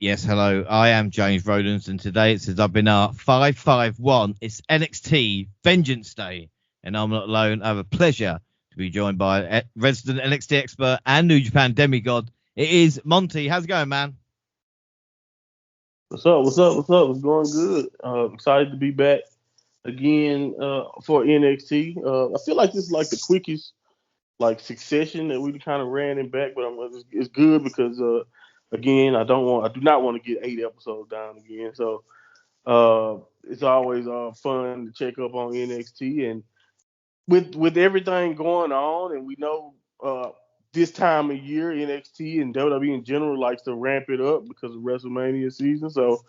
Yes, hello. I am James Rodens, and today it's the Wnr551. It's NXT Vengeance Day, and I'm not alone. I have a pleasure to be joined by a resident NXT expert and New Japan demigod. It is Monty. How's it going, man? What's up? It's going good. Excited to be back again for NXT. I feel like this is like the quickest succession that we kind of ran it back, but it's good because again, I do not want to get 8 episodes down again. So it's always fun to check up on NXT, and with everything going on, and we know this time of year NXT and WWE in general likes to ramp it up because of WrestleMania season. So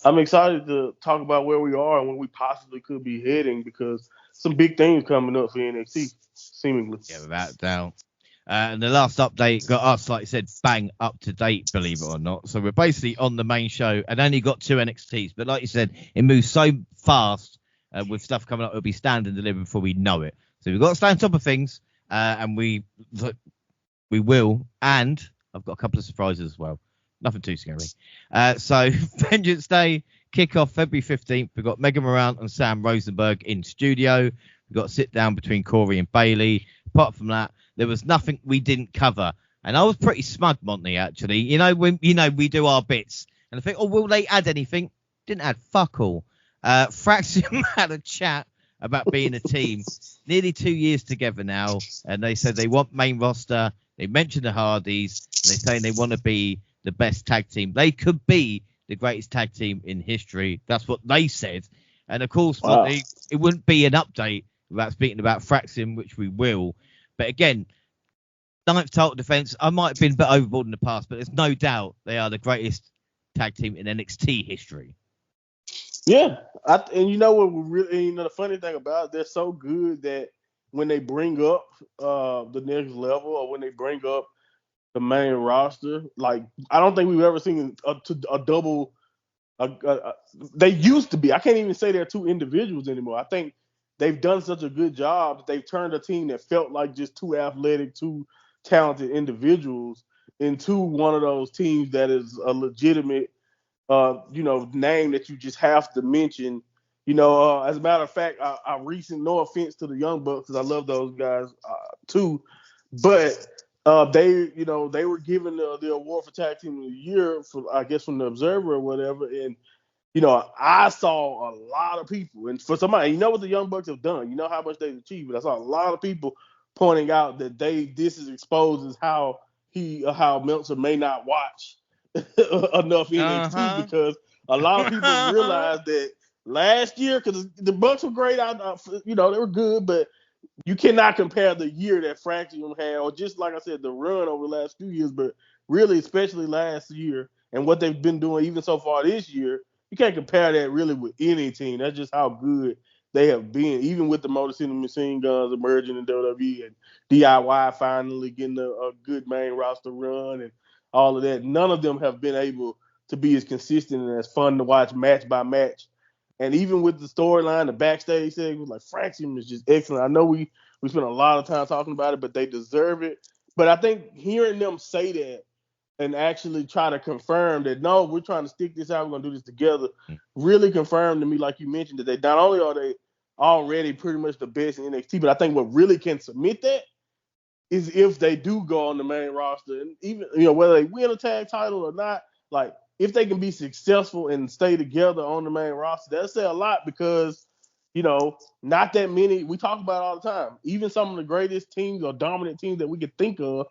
I'm excited to talk about where we are and where we possibly could be heading, because some big things coming up for NXT, seemingly. Yeah, without a doubt. And the last update got us, like I said, bang up to date, believe it or not. So we're basically on the main show and only got 2 NXTs. But like you said, it moves so fast with stuff coming up. It'll be stand and deliver before we know it. So we've got to stay on top of things, and we will. And I've got a couple of surprises as well. Nothing too scary. So Vengeance Day, kickoff February 15th. We've got Mega Morant and Sam Rosenberg in studio. We've got a sit down between Corey and Bailey. Apart from that, there was nothing we didn't cover. And I was pretty smug, Monty, actually. You know, we do our bits. And I think, will they add anything? Didn't add fuck all. Fraxium had a chat about being a team. Nearly 2 years together now. And they said they want main roster. They mentioned the Hardys. And they're saying they want to be the best tag team. They could be the greatest tag team in history. That's what they said. And, of course, wow, Monty, it wouldn't be an update without speaking about Fraxium, which we will. But again, 9th title defense, I might have been a bit overboard in the past, but there's no doubt they are the greatest tag team in NXT history. Yeah, and you know what? The funny thing about it, they're so good that when they bring up the next level, or when they bring up the main roster, like, I don't think we've ever seen a double. They used to be. I can't even say they're 2 individuals anymore. I think they've done such a good job that they've turned a team that felt like just 2 athletic, 2 talented individuals into one of those teams that is a legitimate, name that you just have to mention. As a matter of fact, no offense to the Young Bucks, because I love those guys too, but they were given the award for Tag Team of the Year from the Observer or whatever, and I saw a lot of people, and for somebody, what the Young Bucks have done, how much they've achieved, but I saw a lot of people pointing out that this is exposes how Meltzer may not watch enough NXT, because a lot of people realized that last year, because the Bucks were great, they were good, but you cannot compare the year that Fraxium had, or just like I said, the run over the last few years, but really especially last year and what they've been doing even so far this year. You can't compare that really with any team. That's just how good they have been, even with the Motor City Machine Guns emerging in WWE and DIY finally getting a good main roster run and all of that. None of them have been able to be as consistent and as fun to watch match by match. And even with the storyline, the backstage segment, like, Fraxium is just excellent. I know we spent a lot of time talking about it, but they deserve it. But I think hearing them say that and actually try to confirm that, no, we're trying to stick this out, we're going to do this together, really confirmed to me, like you mentioned, that they not only are they already pretty much the best in NXT, but I think what really can submit that is if they do go on the main roster, and even, whether they win a tag title or not, like, if they can be successful and stay together on the main roster, that'll say a lot, because, not that many, we talk about it all the time, even some of the greatest teams or dominant teams that we could think of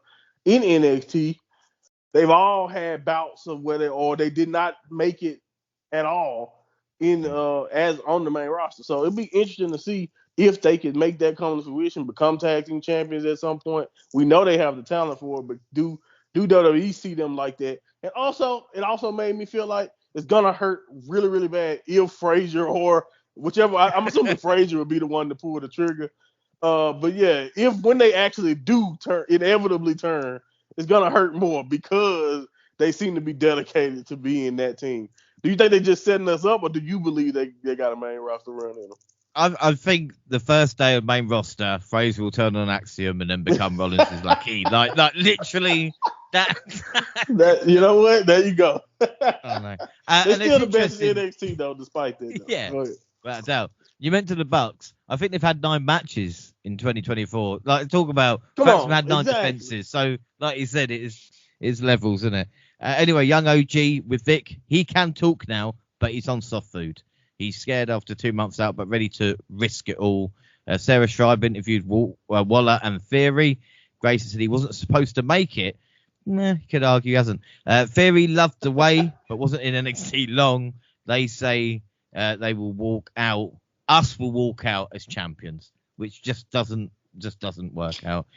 in NXT, they've all had bouts of where they did not make it at all as on the main roster. So it'll be interesting to see if they can make that come to fruition, become tag team champions at some point. We know they have the talent for it, but do WWE see them like that? And also, it also made me feel like it's gonna hurt really, really bad if Frazier or whichever. I'm assuming Frazier will be the one to pull the trigger. But yeah, when they actually do inevitably turn, it's gonna hurt more, because they seem to be dedicated to being that team. Do you think they're just setting us up, or do you believe they got a main roster run in them? I think the first day of main roster, Frazier will turn on Axiom and then become Rollins' lucky. Like literally, That. That, you know what? There you go. Oh no. They're And it's still the best in interesting. NXT though, despite that. Though. Yeah. Go ahead. Without a doubt. You mentioned the Bucks. I think they've had 9 matches in 2024. Like, talk about Come perhaps they've on, had 9 exactly. defenses. So, like you said, it is levels, isn't it? Anyway, young OG with Vic. He can talk now, but he's on soft food. He's scared after 2 months out, but ready to risk it all. Sarah Schreiber interviewed Waller and Theory. Grayson said he wasn't supposed to make it. Nah, you could argue he hasn't. Theory loved the way, but wasn't in NXT long. They say they will walk out. Us will walk out as champions, which just doesn't work out.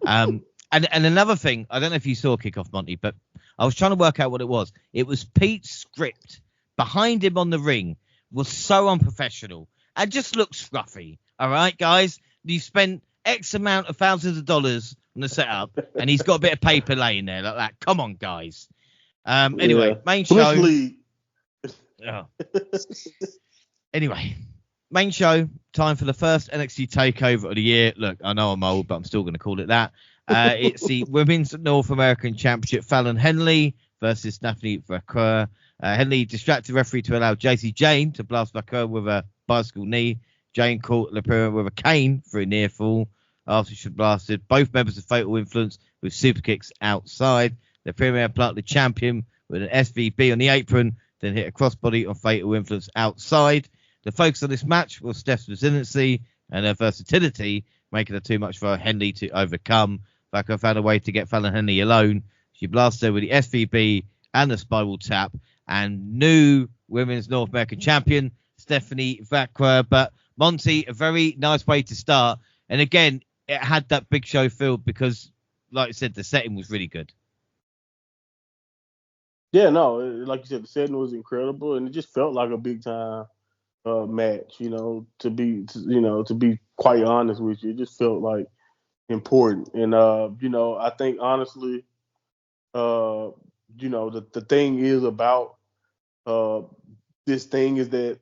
And another thing, I don't know if you saw Kickoff, Monty, but I was trying to work out what it was. It was Pete's script behind him on the ring was so unprofessional and just looked scruffy. All right, guys, you spent X amount of thousands of dollars on the setup, and he's got a bit of paper laying there like that. Come on, guys. Anyway, main show. Oh. Anyway, main show. Time for the first NXT takeover of the year. Look, I know I'm old, but I'm still going to call it that. It's the Women's North American Championship. Fallon Henley versus Stephanie Vaquer. Henley distracted referee to allow JC Jane to blast Vaquer with a bicycle knee. Jane caught LaPera with a cane for a near fall after she blasted both members of Fatal Influence with super kicks outside. The Premier planted the champion with an SVB on the apron, then hit a crossbody on Fatal Influence outside. The focus on this match was Steph's resiliency and her versatility, making her too much for Henley to overcome. Vaquer found a way to get Fallon Henley alone. She blasted her with the SVB and the spiral tap, and new Women's North American Champion, Stephanie Vaquer. But Monty, a very nice way to start. And again, it had that big show feel because, like I said, the setting was really good. Yeah, no, like you said, the setting was incredible, and it just felt like a big time match. To be quite honest with you, it just felt like important. And I think honestly, the thing is about this thing is that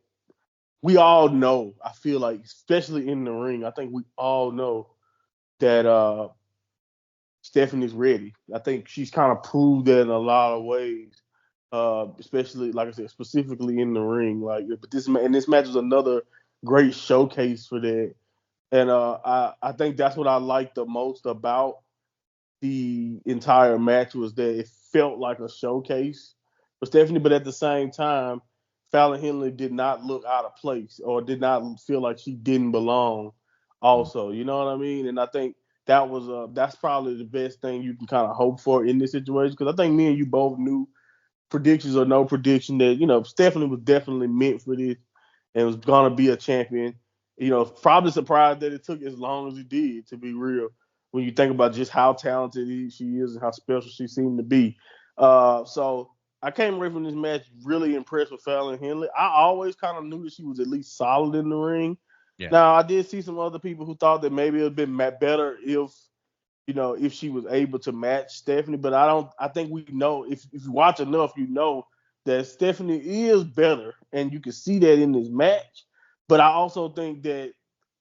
we all know. I feel like, especially in the ring, I think we all know that Stephanie's ready. I think she's kind of proved that in a lot of ways, especially, like I said, specifically in the ring. But this match was another great showcase for that. And I think that's what I liked the most about the entire match was that it felt like a showcase for Stephanie, but at the same time, Fallon Henley did not look out of place or did not feel like she didn't belong. Also, you know what I mean? And I think that's probably the best thing you can kind of hope for in this situation, because I think me and you both knew, predictions or no prediction, that Stephanie was definitely meant for this and was gonna be a champion. Probably surprised that it took as long as it did, to be real, when you think about just how talented she is and how special she seemed to be. So I came away from this match really impressed with Fallon Henley. I always kind of knew that she was at least solid in the ring. Yeah. Now, I did see some other people who thought that maybe it would have been better if she was able to match Stephanie. But I think we know, if you watch enough, you know that Stephanie is better, and you can see that in this match. But I also think that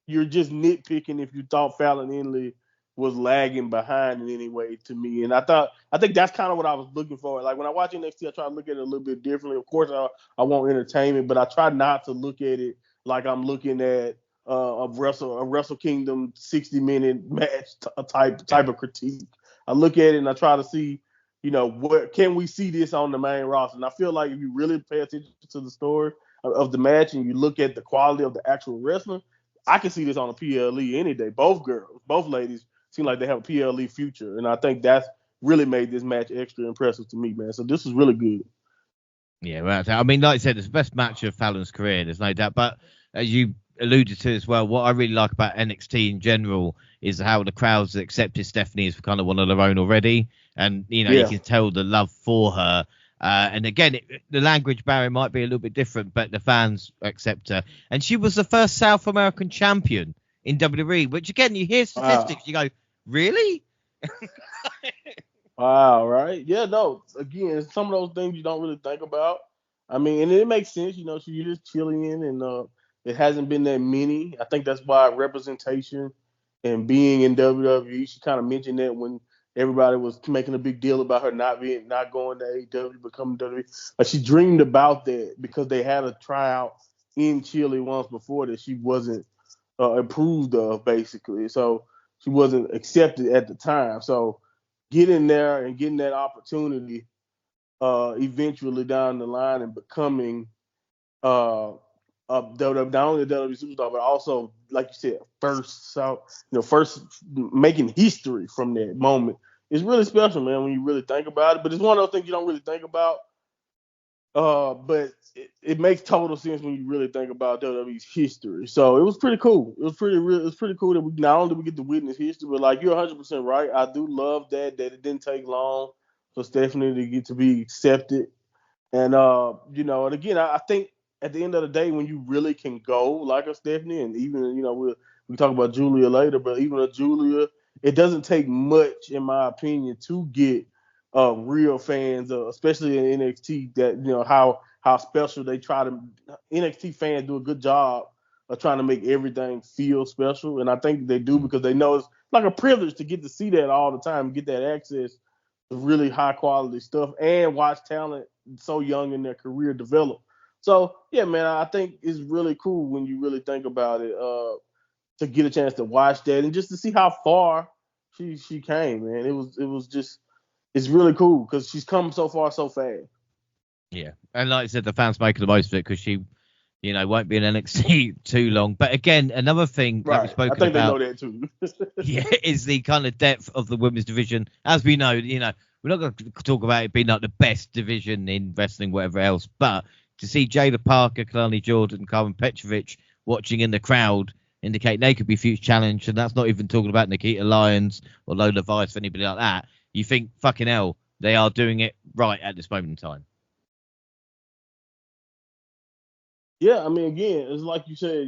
you're just nitpicking if you thought Fallon Henley was lagging behind in any way, to me. And I think that's kind of what I was looking for. Like, when I watch NXT, I try to look at it a little bit differently. Of course, I want entertainment, but I try not to look at it like I'm looking at a Wrestle Kingdom 60-minute match type of critique. I look at it and I try to see, what can we see this on the main roster. And I feel like if you really pay attention to the story of the match and you look at the quality of the actual wrestling, I can see this on a PLE any day. Both ladies seem like they have a PLE future, and I think that's really made this match extra impressive to me, man. So this is really good. Yeah, well, I mean, like I said, it's the best match of Fallon's career, there's no doubt. But as you alluded to as well, what I really like about NXT in general is how the crowds accepted Stephanie as kind of one of their own already. And, you can tell the love for her. And again, the language barrier might be a little bit different, but the fans accept her. And she was the first South American champion in WWE, which, again, you hear statistics, You go, really? Wow, right? Yeah, no. Again, some of those things you don't really think about. I mean, and it makes sense. She is Chilean, and it hasn't been that many. I think that's why representation and being in WWE. She kind of mentioned that when everybody was making a big deal about her not going to AEW, becoming WWE. She dreamed about that because they had a tryout in Chile once before that she wasn't approved of, basically. So she wasn't accepted at the time. So getting there and getting that opportunity eventually down the line and becoming not only the WWE superstar, but also, like you said, first making history from that moment. It's really special, man, when you really think about it. But it's one of those things you don't really think about. But it makes total sense when you really think about WWE's history. So it was pretty cool. It was pretty cool that we not only we get to witness history, but like you're 100% right. I do love that it didn't take long for Stephanie to get to be accepted. And and again, I think at the end of the day, when you really can go like a Stephanie, and even we talk about Julia later, but even a Julia, it doesn't take much, in my opinion, to get real fans, especially in NXT. That how special they try to. NXT fans do a good job of trying to make everything feel special, and I think they do because they know it's like a privilege to get to see that all the time, get that access to really high quality stuff, and watch talent so young in their career develop. So yeah, man, I think it's really cool when you really think about it, to get a chance to watch that and just to see how far she came, man. It's really cool because she's come so far so fast. Yeah, and like I said, the fans making the most of it because she, won't be in NXT too long. But again, another thing that we've spoken about, I think about, they know that too. yeah, is the kind of depth of the women's division. As we know, we're not going to talk about it being like the best division in wrestling, whatever else, but to see Jada Parker, Kalani Jordan, Carmen Petrovic watching in the crowd indicate they could be future challenge, and that's not even talking about Nikita Lyons or Lola Vice or anybody like that. You think, fucking hell, they are doing it right at this moment in time. Yeah, I mean, again, it's like you said,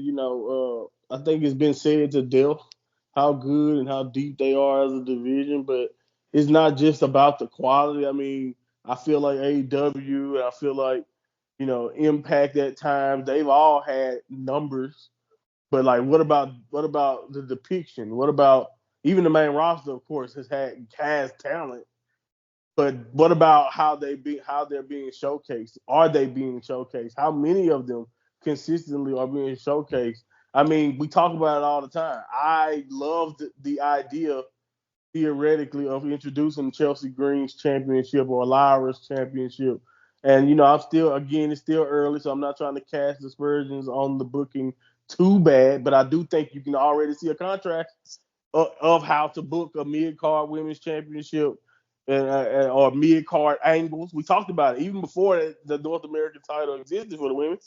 I think it's been said to death how good and how deep they are as a division, but it's not just about the quality. I mean, I feel like AEW and I feel like, Impact at times, they've all had numbers, but like what about the depiction? What about even the main roster, of course, has talent, but what about how they're being showcased? Are they being showcased? How many of them consistently are being showcased? I mean, we talk about it all the time. I loved the idea theoretically of introducing Chelsea Green's championship or Lyra's championship. And I'm still, again, it's still early, so I'm not trying to cast aspersions on the booking too bad, but I do think you can already see a contract of how to book a mid-card women's championship or mid-card angles. We talked about it even before the North American title existed for the women.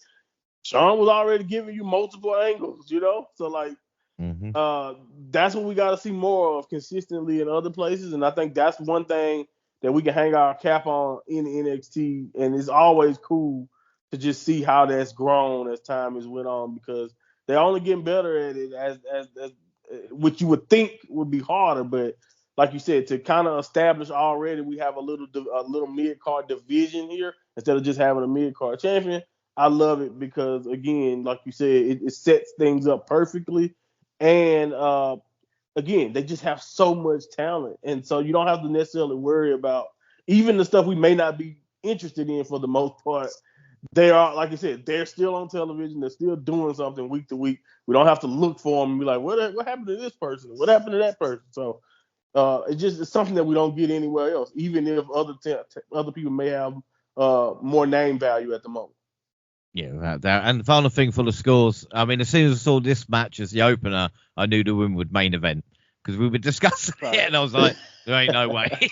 Sean was already giving you multiple angles, So like, that's what we got to see more of consistently in other places, and I think that's one thing that we can hang our cap on in NXT, and it's always cool to just see how that's grown as time has went on because they're only getting better at it as which you would think would be harder, but like you said, to kind of establish already we have a little mid-card division here instead of just having a mid-card champion. I love it because, again, like you said, it sets things up perfectly. And, again, they just have so much talent. And so you don't have to necessarily worry about even the stuff we may not be interested in for the most part. They are, like I said, they're still on television. They're still doing something week to week. We don't have to look for them and be like, what happened to this person? What happened to that person? So it's something that we don't get anywhere else, even if other people may have more name value at the moment. Yeah, without doubt. And the final thing for the scores, I mean, as soon as I saw this match as the opener, I knew the women would main event because we were discussing it, and I was like, there ain't no way.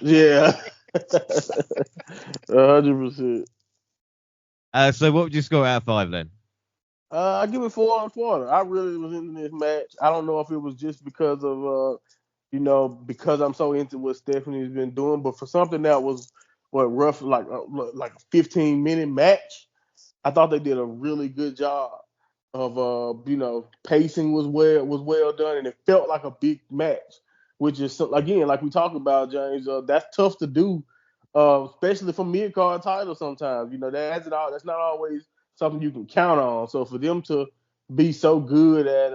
Yeah. 100%. So what would you score out of 5 then? I give it 4 on 4. I really was into this match. I don't know if it was just because of because I'm so into what Stephanie's been doing, but for something that was rough like a 15-minute match, I thought they did a really good job of pacing was well done, and it felt like a big match, which is again like we talked about, James. That's tough to do, especially for mid-card titles. Sometimes that's not always something you can count on. So for them to be so good at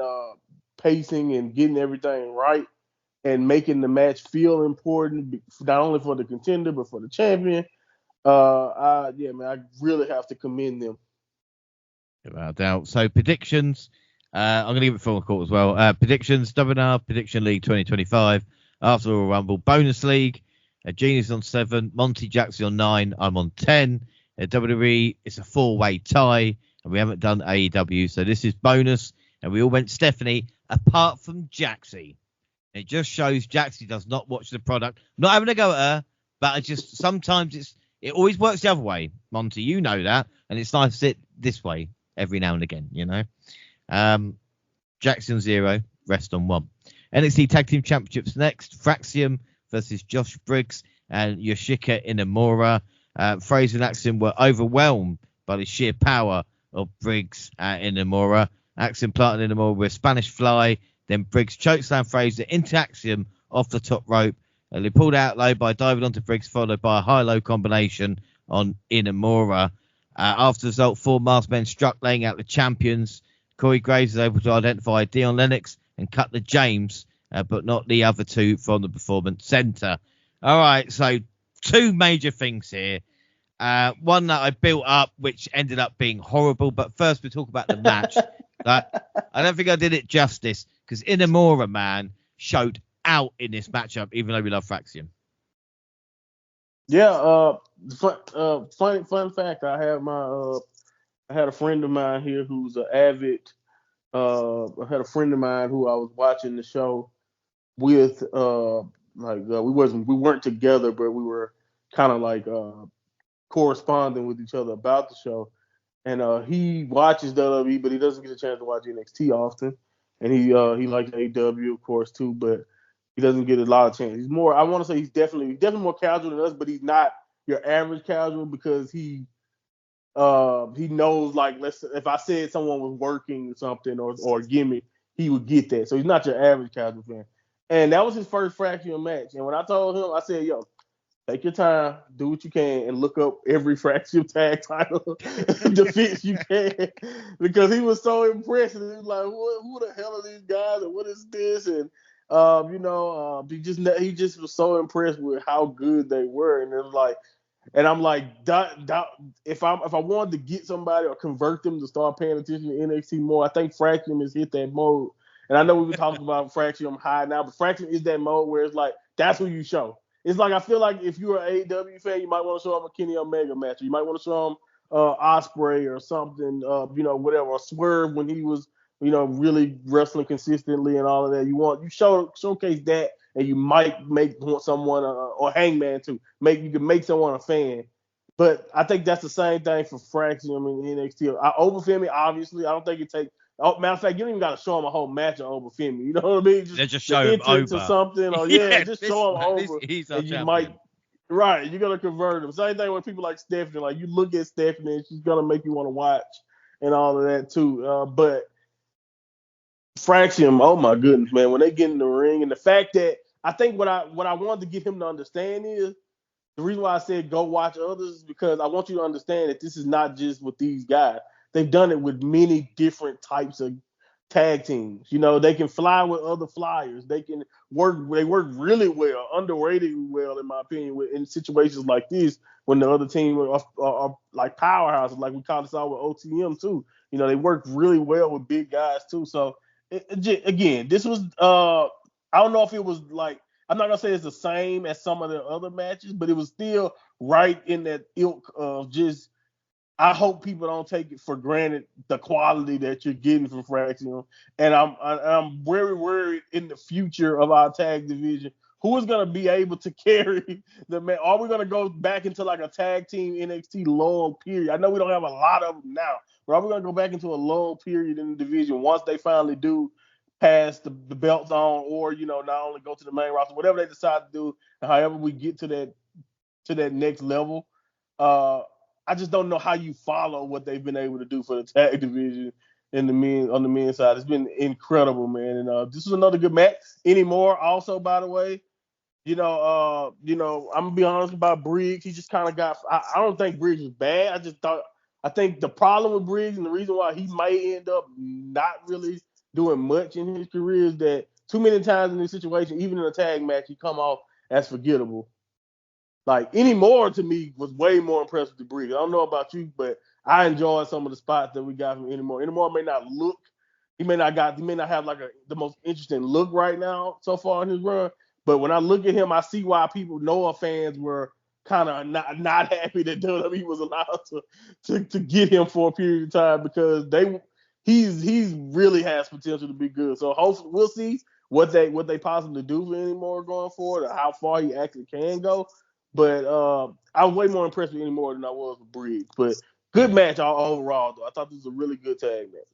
pacing and getting everything right, and making the match feel important, not only for the contender but for the champion. I really have to commend them. Without doubt. So predictions. I'm going to give it full court as well. Predictions. WNR Prediction League 2025. After Royal Rumble Bonus League. Genius on 7. Monty Jackson on 9. I'm on 10. WWE, it's a 4-way tie. And we haven't done AEW. So this is bonus. And we all went Stephanie, apart from Jaxie. It just shows Jaxie does not watch the product. I'm not having a go at her, but it just sometimes it always works the other way. Monty, you know that. And it's nice to sit this way every now and again, you know. Jackson 0, rest on 1. NXT Tag Team Championships next. Fraxium versus Josh Briggs and Yoshika Inamura. Fraser and Axiom were overwhelmed by the sheer power of Briggs and Inamura. Axiom planted Inamura with Spanish Fly. Then Briggs chokeslammed Fraser into Axiom off the top rope. They pulled out low by diving onto Briggs, followed by a high-low combination on Inamura. After the result, 4 masked men struck, laying out the champions. Corey Graves was able to identify Dion Lennox and Cutler James, but not the other 2 from the Performance Center. All right, so 2 major things here. One that I built up, which ended up being horrible. But first, we talk about the match. I don't think I did it justice, because Inamura, man, showed out in this matchup, even though we love Fraxium. Yeah, fun fact. I had a friend of mine here who's an avid. I had a friend of mine who I was watching the show with. We weren't together, but we were kind of like corresponding with each other about the show. And he watches WWE, but he doesn't get a chance to watch NXT often. And he likes AEW, of course, too, but he doesn't get a lot of chance. He's more, I want to say he's definitely more casual than us, but he's not your average casual, because he knows, like, if I said someone was working something or a gimmick, he would get that. So he's not your average casual fan. And that was his first Fraction match. And when I told him, I said, yo, take your time, do what you can, and look up every Fraction tag title defense you can, because he was so impressed. And he was like, who the hell are these guys, and what is this? And he just was so impressed with how good they were. And it was like, and I'm like, if I wanted to get somebody or convert them to start paying attention to NXT more, I think Fraction has hit that mode. And I know we've been talking about Fraction high now, but Fraction is that mode where it's like, that's who you show. It's like, I feel like if you're an AEW fan, you might want to show them a Kenny Omega match, or you might want to show them Ospreay or something, whatever, or Swerve when he was, really wrestling consistently and all of that. You showcase that, and you might make someone or Hangman too. You can make someone a fan. But I think that's the same thing for Fraction. I mean, NXT. Overfemi, obviously, I don't think it takes. Oh, matter of fact, you don't even got to show them a whole match of Overfemi. You know what I mean? Just show him over to something, or just show him over. He's and you champion. Right, you're gonna convert him. Same thing with people like Stephanie. Like, you look at Stephanie, and she's gonna make you want to watch and all of that too. But Fraction, oh my goodness, man, when they get in the ring, and the fact that I think what I wanted to get him to understand is the reason why I said go watch others is because I want you to understand that this is not just with these guys. They've done it with many different types of tag teams. They can fly with other flyers. They can work. They work really well, underrated well, in my opinion, in situations like this when the other team are like powerhouses, like we kind of saw with OTM too. They work really well with big guys too. So again, this was I don't know if it was like, I'm not gonna say it's the same as some of the other matches, but it was still right in that ilk of just. I hope people don't take it for granted the quality that you're getting from Fraction, and I'm very worried in the future of our tag division. Who is going to be able to carry the man? Are we going to go back into like a tag team NXT lull period? I know we don't have a lot of them now, but are we going to go back into a lull period in the division once they finally do pass the belts on, or not only go to the main roster, whatever they decide to do, and however we get to that next level. I just don't know how you follow what they've been able to do for the tag division on the men's side. It's been incredible, man. And this was another good match. Anymore, also, by the way, I'm gonna be honest about Briggs. He just kind of got. I don't think Briggs was bad. I think the problem with Briggs and the reason why he might end up not really doing much in his career is that too many times in this situation, even in a tag match, he come off as forgettable. Like, anymore to me was way more impressive than Briggs. I don't know about you, but I enjoyed some of the spots that we got from Anymore. Anymore may not look, he may not have like the most interesting look right now so far in his run. But when I look at him, I see why people, Noah fans, were kind of not happy that WWE was allowed to get him for a period of time, because he's really has potential to be good. So hopefully we'll see what they possibly do for Anymore going forward, or how far he actually can go. But I was way more impressed with Anymore than I was with Briggs. But good match overall, though. I thought this was a really good tag match.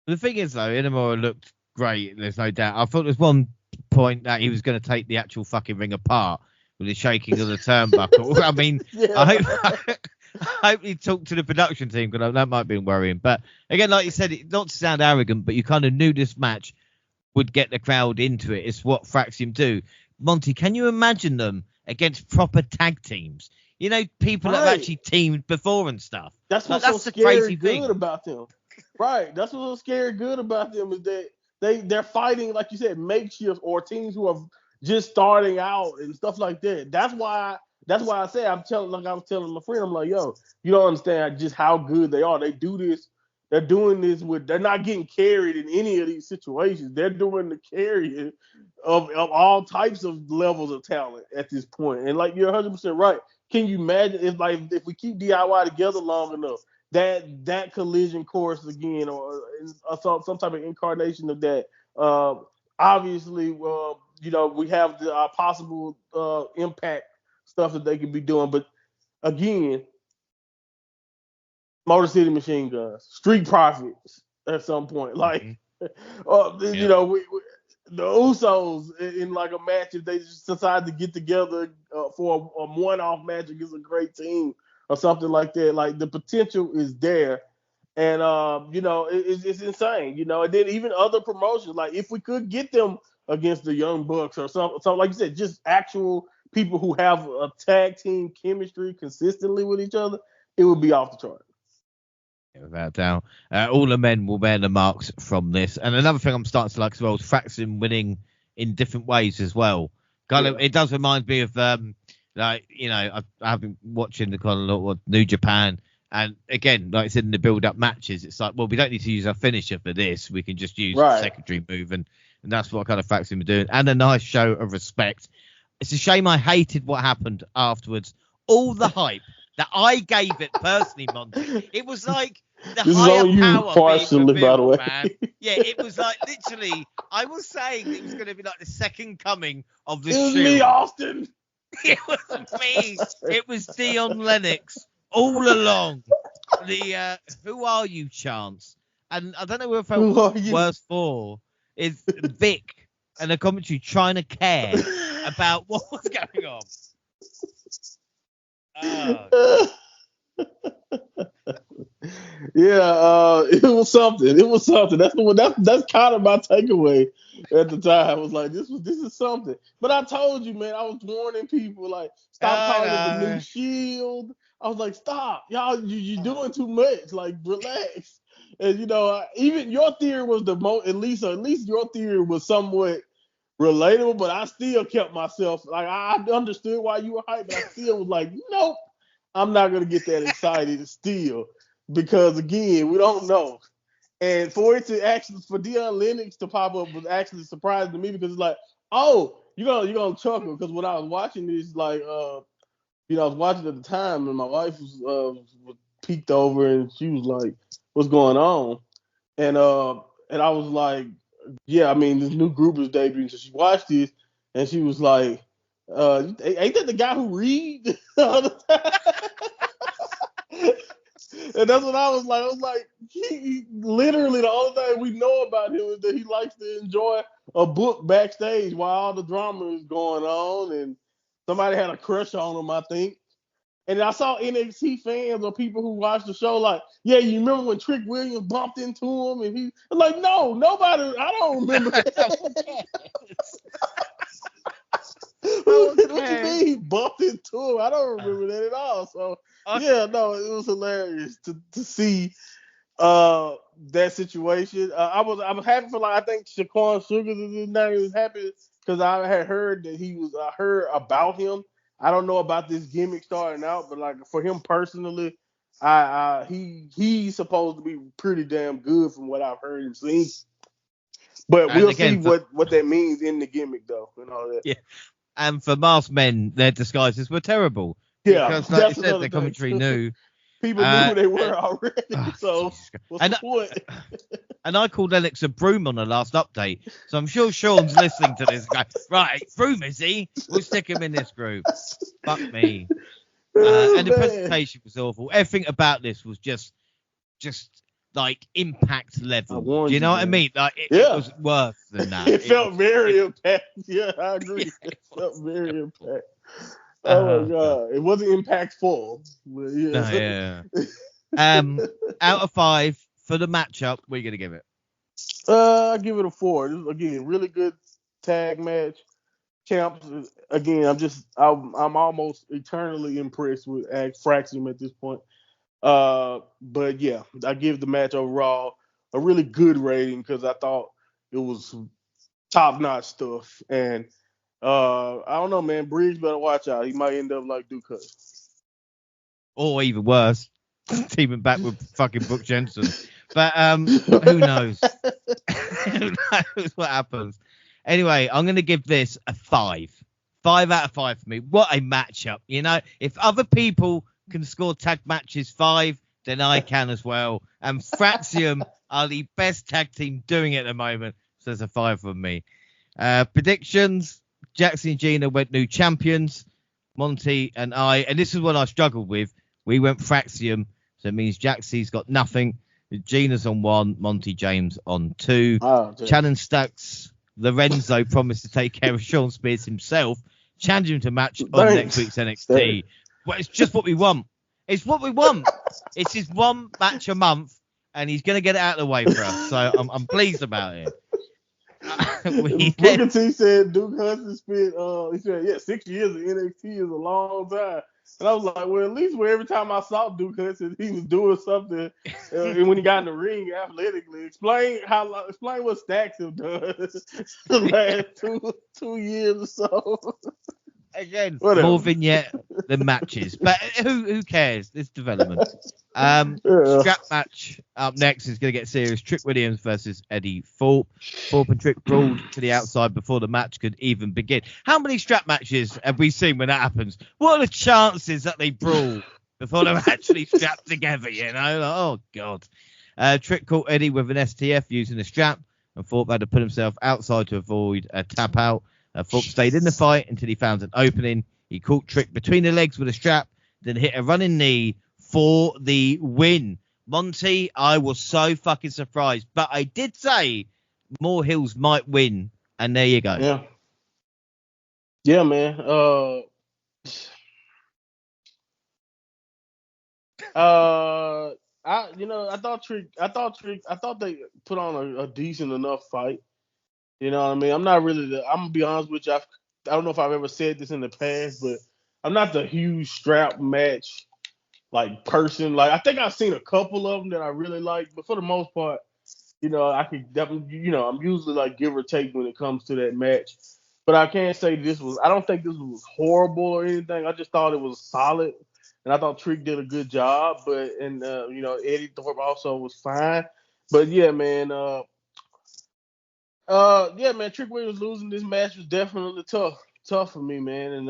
The thing is, though, Inamura looked great. There's no doubt. I thought there was one point that he was going to take the actual fucking ring apart with his shaking of the turnbuckle. I mean, yeah. I hope he talked to the production team, because that might be worrying. But again, like you said, not to sound arrogant, but you kind of knew this match would get the crowd into it. It's what Fraxium do. Monty, can you imagine them against proper tag teams? You know, people that have actually teamed before and stuff. That's what's so scary good about them. Right. That's what's so scary good about them, is that they're fighting, like you said, makeshift or teams who are just starting out and stuff like that. That's why I say, I was telling my friend, I'm like, yo, you don't understand just how good they are. They do this. They're doing this they're not getting carried in any of these situations. They're doing the carrying of all types of levels of talent at this point. And like, you're 100% right. Can you imagine if we keep DIY together long enough, that collision course again, or some type of incarnation of that? Obviously, we have the possible impact stuff that they could be doing. But again, Motor City Machine Guns, Street Profits at some point. Like, the Usos in like a match, if they just decide to get together for a one-off match against a great team or something like that, like, the potential is there. And, it's insane, and then even other promotions, like, if we could get them against the Young Bucks or something, like you said, just actual people who have a tag team chemistry consistently with each other, it would be off the chart. Without doubt. All the men will bear the marks from this. And another thing I'm starting to like as well is Fraxium winning in different ways as well. It does remind me of, I've been watching the kind of New Japan. And again, like I said, in the build-up matches, it's like, well, we don't need to use our finisher for this. We can just use the secondary move. And that's what kind of Fraxium are doing. And a nice show of respect. It's a shame I hated what happened afterwards. All the hype that I gave it personally, Monty. It was like the higher power partially, by the way. Man. Yeah, it was like literally. I was saying it was going to be like the second coming of the It was me, Austin. It was me. It was Dion Lennox all along. The "Who are you?" chants, and I don't know if I felt worse for is Vic and the commentary trying to care about what was going on. It was something. That's kind of my takeaway at the time. I was like, this is something. But I told you, man, I was warning people, like, stop calling it the new Shield. I was like, stop, y'all, you're doing too much. Like, relax. And even your theory was the most, at least your theory was somewhat relatable, but I still kept myself, like, I understood why you were hyped, but I still was like, nope, I'm not going to get that excited still, because again, we don't know. And for Dion Lennox to pop up was actually surprising to me, because it's like, oh, you're gonna chuckle, because when I was watching this, like, I was watching at the time, and my wife was peeked over, and she was like, what's going on? And I was like, yeah, I mean, this new group is debuting. So she watched this, and she was like, ain't that the guy who reads all the time? And that's what I was like. I was like, he literally, the only thing we know about him is that he likes to enjoy a book backstage while all the drama is going on, and somebody had a crush on him, I think. And I saw NXT fans or people who watched the show like, yeah, you remember when Trick Williams bumped into him? And he was like, no, nobody, I don't remember that. What you mean he bumped into him? I don't remember that at all. So, it was hilarious to see That situation. I was happy for, like, I think Shaquan Sugars is his name. He was happy because I had heard that I heard about him. I don't know about this gimmick starting out, but like for him personally, he's supposed to be pretty damn good from what I've heard and seen. But And we'll see again, what that means in the gimmick though, and all that. yeah, and for masked men, their disguises were terrible Yeah, because, like you that's said, another the thing. commentary knew. People knew who they were And, already. oh, So Jesus Christ. what's the point? And I called Alex a broom on the last update, so I'm sure Sean's listening to this guy. Right, broom is he? We'll stick him in this group. Fuck me. And the presentation was awful. Everything about this was just like impact level. Do you know what I mean? Like it was worse than that. It felt very impact. Yeah, I agree. It felt very impact. Oh my god, it wasn't impactful. But yeah. No, out of 5 for the matchup, what are you gonna give it? I give it a 4. This is, again, really good tag match. Champs. Again, I'm almost eternally impressed with Fraxium at this point. But yeah, I give the match overall a really good rating because I thought it was top notch stuff. And I don't know, man. Briggs better watch out. He might end up like Dukas. Or even worse, teaming back with fucking Brooke Jensen. But who knows? Who knows what happens? Anyway, I'm going to give this a 5. 5 out of 5 for me. What a matchup. You know, if other people can score tag matches 5, then I can as well. And Fraxium are the best tag team doing it at the moment. So there's a 5 from me. Predictions. Jaxie and Gina went new champions. Monty and this is what I struggled with. We went Fraxium. So it means Jaxie's got nothing. Gina's on 1. Monty James on 2. Shannon Stacks. Lorenzo promised to take care of Sean Spears himself. Challenge him to match on next week's NXT. Well, it's just what we want. It's what we want. It's his one match a month, and he's going to get it out of the way for us. So I'm pleased about it. Booker T said Duke Hudson spent, he said, 6 years of NXT is a long time. And I was like, well, at least every time I saw Duke Hudson, he was doing something. And when he got in the ring athletically, explain what Stacks have done the last 2 years or so. Again, more vignette than matches. But who cares? This development. Strap match up next is going to get serious. Trick Williams versus Eddie Thorpe. Thorpe and Trick brawled to the outside before the match could even begin. How many strap matches have we seen when that happens? What are the chances that they brawl before they're actually strapped together, you know? Like, oh, God. Trick caught Eddie with an STF using a strap, and Thorpe had to put himself outside to avoid a tap out. Thorpe stayed in the fight until he found an opening. He caught Trick between the legs with a strap, then hit a running knee for the win. Monty, I was so fucking surprised, but I did say More Hills might win, and there you go. Yeah, man. I thought they put on a decent enough fight. You know what I mean? I'm gonna be honest with you. I don't know if I've ever said this in the past, but I'm not the huge strap match like person. Like I think I've seen a couple of them that I really like, but for the most part, I could definitely, I'm usually like give or take when it comes to that match. But I can't say I don't think this was horrible or anything. I just thought it was solid, and I thought Trick did a good job. But Eddie Thorpe also was fine. But yeah, man. Trick Williams losing this match was definitely tough for me, man. And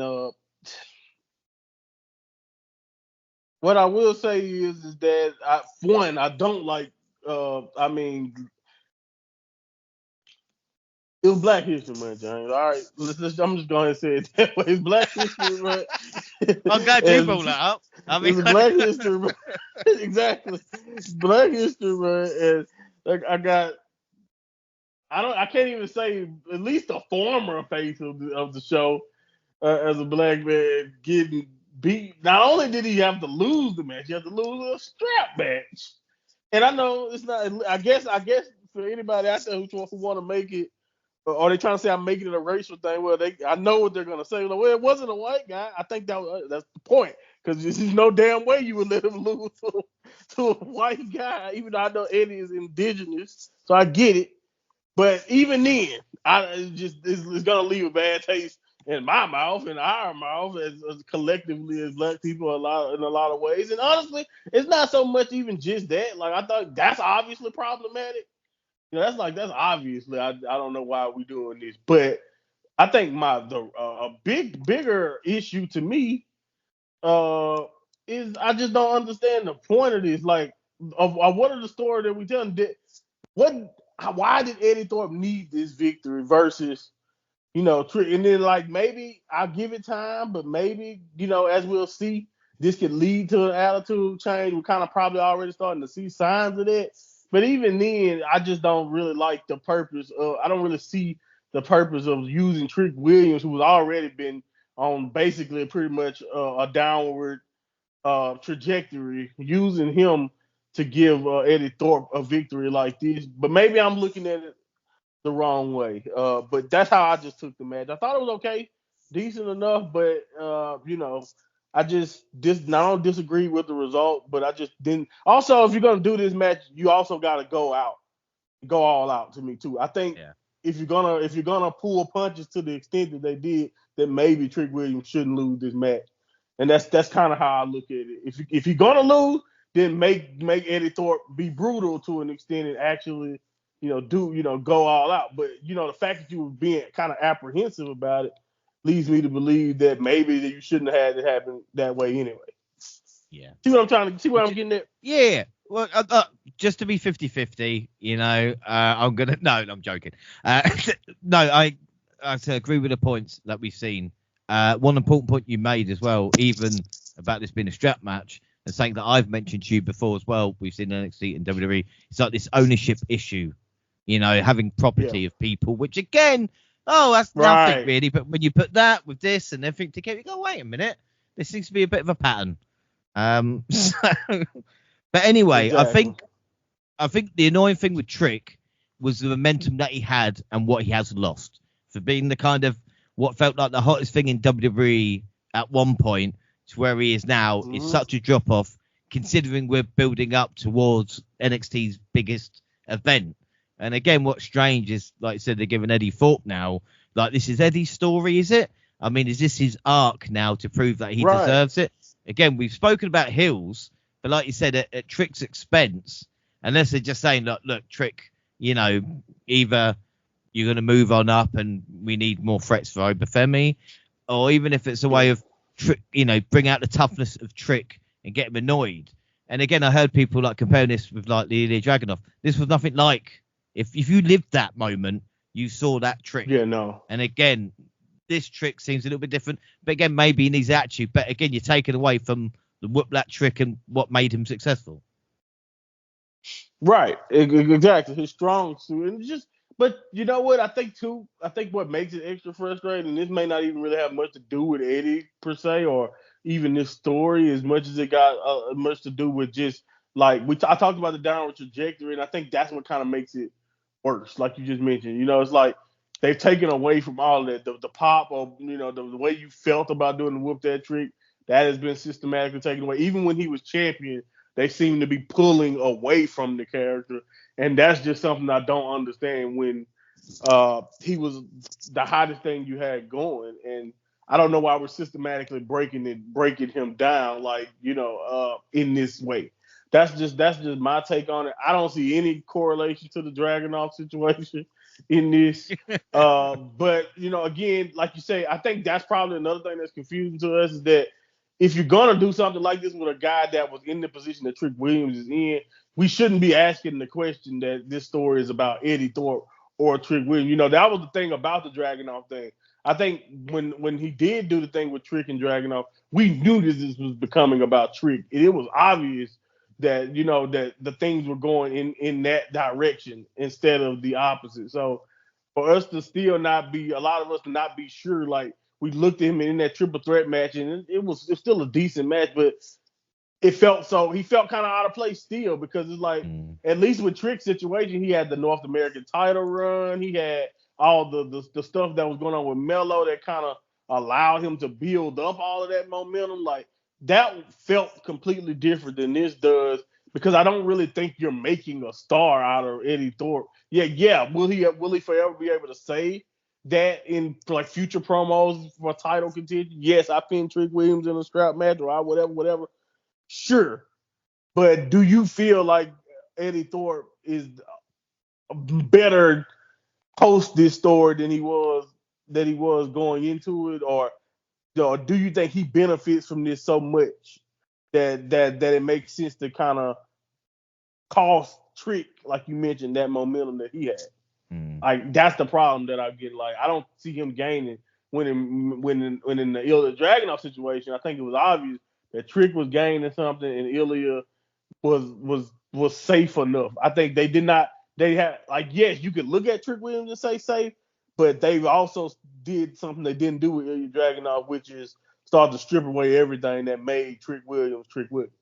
what I will say is that I don't like. It was Black History Month, James. All right, I'm just going to say it that way. It's Black History Month. I'm glad you brought that up. It's Black History Month. Exactly. Black History Month, and like I can't even say at least a former face of the show as a black man getting beat. Not only did he have to lose the match, he had to lose a strap match. And I know it's not. I guess for anybody out there who want to make it, or they trying to say I'm making it a racial thing. Well, I know what they're gonna say. Well, it wasn't a white guy. I think that's the point. because there's no damn way you would let him lose to a white guy, even though I know Eddie is indigenous, so I get it. But even then, it's gonna leave a bad taste in my mouth, in our mouth, as collectively as black people in a lot of ways. And honestly, it's not so much even just that. Like, I thought that's obviously problematic. That's obviously I don't know why we're doing this, but I think a bigger issue to me is I just don't understand the point of this. Like, of what are the story that we telling? Why did Eddie Thorpe need this victory versus, Trick? And then, like, maybe I'll give it time, but maybe, as we'll see, this could lead to an attitude change. We're kind of probably already starting to see signs of that. But even then, I just don't really like the purpose I don't really see the purpose of using Trick Williams, who's already been on basically pretty much a downward trajectory, using him to give Eddie Thorpe a victory like this. But maybe I'm looking at it the wrong way. But that's how I just took the match. I thought it was okay, decent enough, but I don't disagree with the result, but I just didn't. Also, if you're gonna do this match, you also got to go all out to me too. I think if you're gonna pull punches to the extent that they did, then maybe Trick Williams shouldn't lose this match. And that's kind of how I look at it. If you're gonna lose, then make Eddie Thorpe be brutal to an extent and actually, go all out. But the fact that you were being kind of apprehensive about it leads me to believe that maybe that you shouldn't have had it happen that way anyway. Yeah. See what I'm getting at? Yeah. Well, just to be 50-50, I'm gonna. No, I'm joking. No, I agree with the points that we've seen. One important point you made as well, even about this being a strap match, and something that I've mentioned to you before as well. We've seen NXT and WWE. It's like this ownership issue, having property of people, which again, that's nothing really. But when you put that with this and everything together, you go, wait a minute, this seems to be a bit of a pattern. But anyway, exactly. I think the annoying thing with Trick was the momentum that he had and what he has lost for being the kind of what felt like the hottest thing in WWE at one point to where he is now is such a drop off, considering we're building up towards NXT's biggest event. And again, what's strange is, like I said, they're giving Eddie Thorpe now. Like, this is Eddie's story, is it? I mean, is this his arc now to prove that he deserves it? Again, we've spoken about heels, but like you said, at Trick's expense, unless they're just saying, look, Trick, either you're going to move on up and we need more threats for Obafemi, or even if it's a way of, bring out the toughness of Trick and get him annoyed. And again, I heard people like comparing this with like the Ilya Dragunov. This was nothing like, if you lived that moment, you saw that Trick. Yeah, no. And again, this Trick seems a little bit different. But again, maybe he needs attitude. But again, you're taking away from the Whiplash Trick and what made him successful. Right, exactly. His strong suit, and but you know what? I think what makes it extra frustrating, and this may not even really have much to do with Eddie per se, or even this story, as much as it got much to do with just like I talked about the downward trajectory, and I think that's what kind of makes it worse. Like you just mentioned, it's like they've taken away from all that the pop of the way you felt about doing the whoop that trick. That has been systematically taken away. Even when he was champion, they seem to be pulling away from the character. And that's just something I don't understand when he was the hottest thing you had going. And I don't know why we're systematically breaking him down, like, in this way. That's just my take on it. I don't see any correlation to the Dragunov situation in this. But, again, like you say, I think that's probably another thing that's confusing to us is that if you're going to do something like this with a guy that was in the position that Trick Williams is in, we shouldn't be asking the question that this story is about Eddie Thorpe or Trick Williams. That was the thing about the Dragunov thing. I think when he did do the thing with Trick and Dragunov, we knew this was becoming about Trick. It was obvious that, that the things were going in that direction instead of the opposite. So for us to still not be, a lot of us to not be sure, like, we looked at him in that triple threat match, and it's still a decent match, but he felt kind of out of place still, because it's like, at least with Trick's situation, he had the North American title run. He had all the stuff that was going on with Melo that kind of allowed him to build up all of that momentum. Like, that felt completely different than this does, because I don't really think you're making a star out of Eddie Thorpe. Yeah. Will he forever be able to say that in like future promos for title contention? Yes, I pinned Trick Williams in a strap match or whatever. Sure, but do you feel like Eddie Thorpe is a better post this story than he was going into it, or do you think he benefits from this so much that it makes sense to kind of cost Trick, like you mentioned, that momentum that he had? Like, that's the problem that I get. Like, I don't see him gaining when in the Ilya Dragunov situation. I think it was obvious that Trick was gaining something and Ilya was safe enough. I think they did not. They had, like, yes, you could look at Trick Williams and say safe, but they also did something they didn't do with Ilya Dragunov, which is start to strip away everything that made Trick Williams Trick Williams.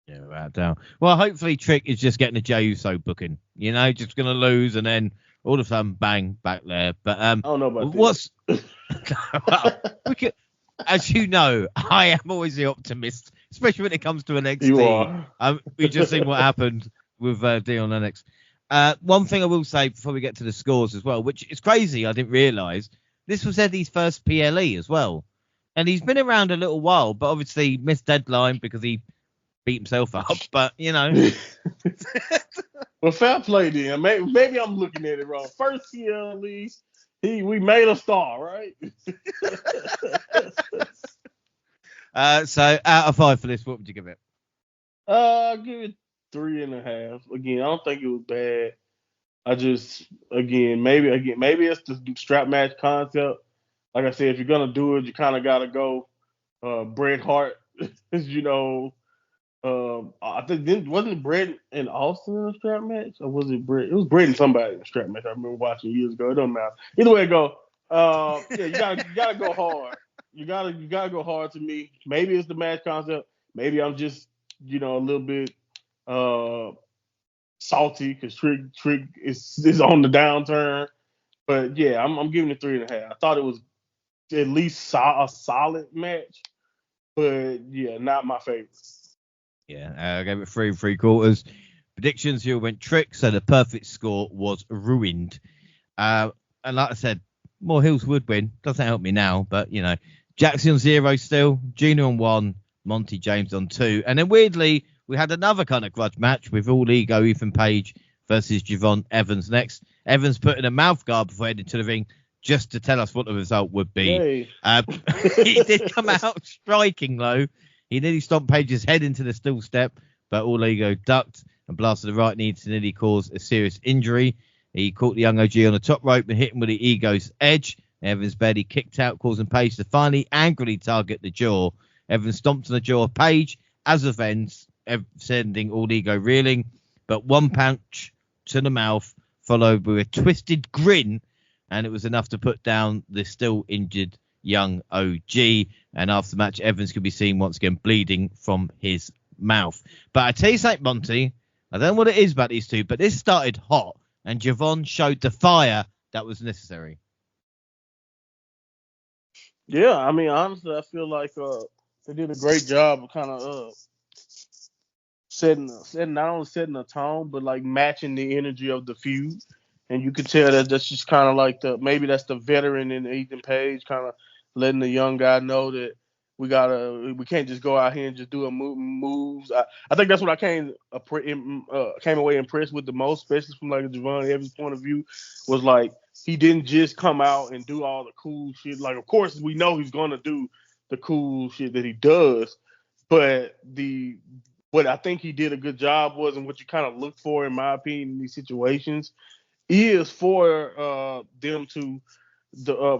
Yeah, without doubt. Well, hopefully Trick is just getting a Jey Uso booking. Just going to lose and then all of a sudden, bang, back there. But I don't know about what's well, as you know, I am always the optimist, especially when it comes to NXT. You are. We've just seen what happened with Dion Lennox. One thing I will say before we get to the scores as well, which is crazy, I didn't realise, this was Eddie's first PLE as well. And he's been around a little while, but obviously missed deadline because he beat himself up. But, Well, fair play then. Maybe I'm looking at it wrong. First PLE, we made a star, right? So out of 5 for this, what would you give it? I'll give it 3.5. Again, I don't think it was bad. I just, maybe it's the strap match concept. Like I said, if you're gonna do it, you kind of gotta go Bret Hart. I think wasn't it Bret and Austin in a strap match, or was it Bret? It was Bret and somebody in a strap match. I remember watching years ago. It don't matter. Either way it go. You gotta go hard. You gotta go hard to me. Maybe it's the match concept. Maybe I'm just a little bit salty because Trick is on the downturn. But yeah, I'm giving it 3.5. I thought it was at least a solid match, but yeah, not my favorite. Yeah, I gave it 3 3/4. Predictions, you went Trick, so the perfect score was ruined. And like I said, more Hills would win. Doesn't help me now, but Jackson on 0 still, Gina on 1, Monty James on 2. And then weirdly, we had another kind of grudge match with All Ego, Ethan Page versus Javon Evans next. Evans put in a mouth guard before heading to the ring just to tell us what the result would be. Hey. He did come out striking, though. He nearly stomped Page's head into the steel step, but All Ego ducked and blasted the right knee to nearly cause a serious injury. He caught the young OG on the top rope and hit him with the Ego's edge. Evans barely kicked out, causing Page to finally angrily target the jaw. Evans stomped on the jaw of Page as revenge, sending All Ego reeling, but one punch to the mouth followed with a twisted grin, and it was enough to put down the still injured young OG. And after the match, Evans could be seen once again bleeding from his mouth. But I tell you something, Monty, I don't know what it is about these two, but this started hot, and Javon showed the fire that was necessary. Yeah, I mean, honestly, I feel like they did a great job of kind of setting not only setting a tone, but like matching the energy of the feud. And you could tell that that's just kind of like maybe that's the veteran in Ethan Page kind of letting the young guy know that we can't just go out here and just do moves. I think that's what I came away impressed with the most, especially from like a Javon Evans point of view, was like he didn't just come out and do all the cool shit. Like, of course, we know he's gonna do the cool shit that he does, but what I think he did a good job was, and what you kind of look for, in my opinion, in these situations, is for them to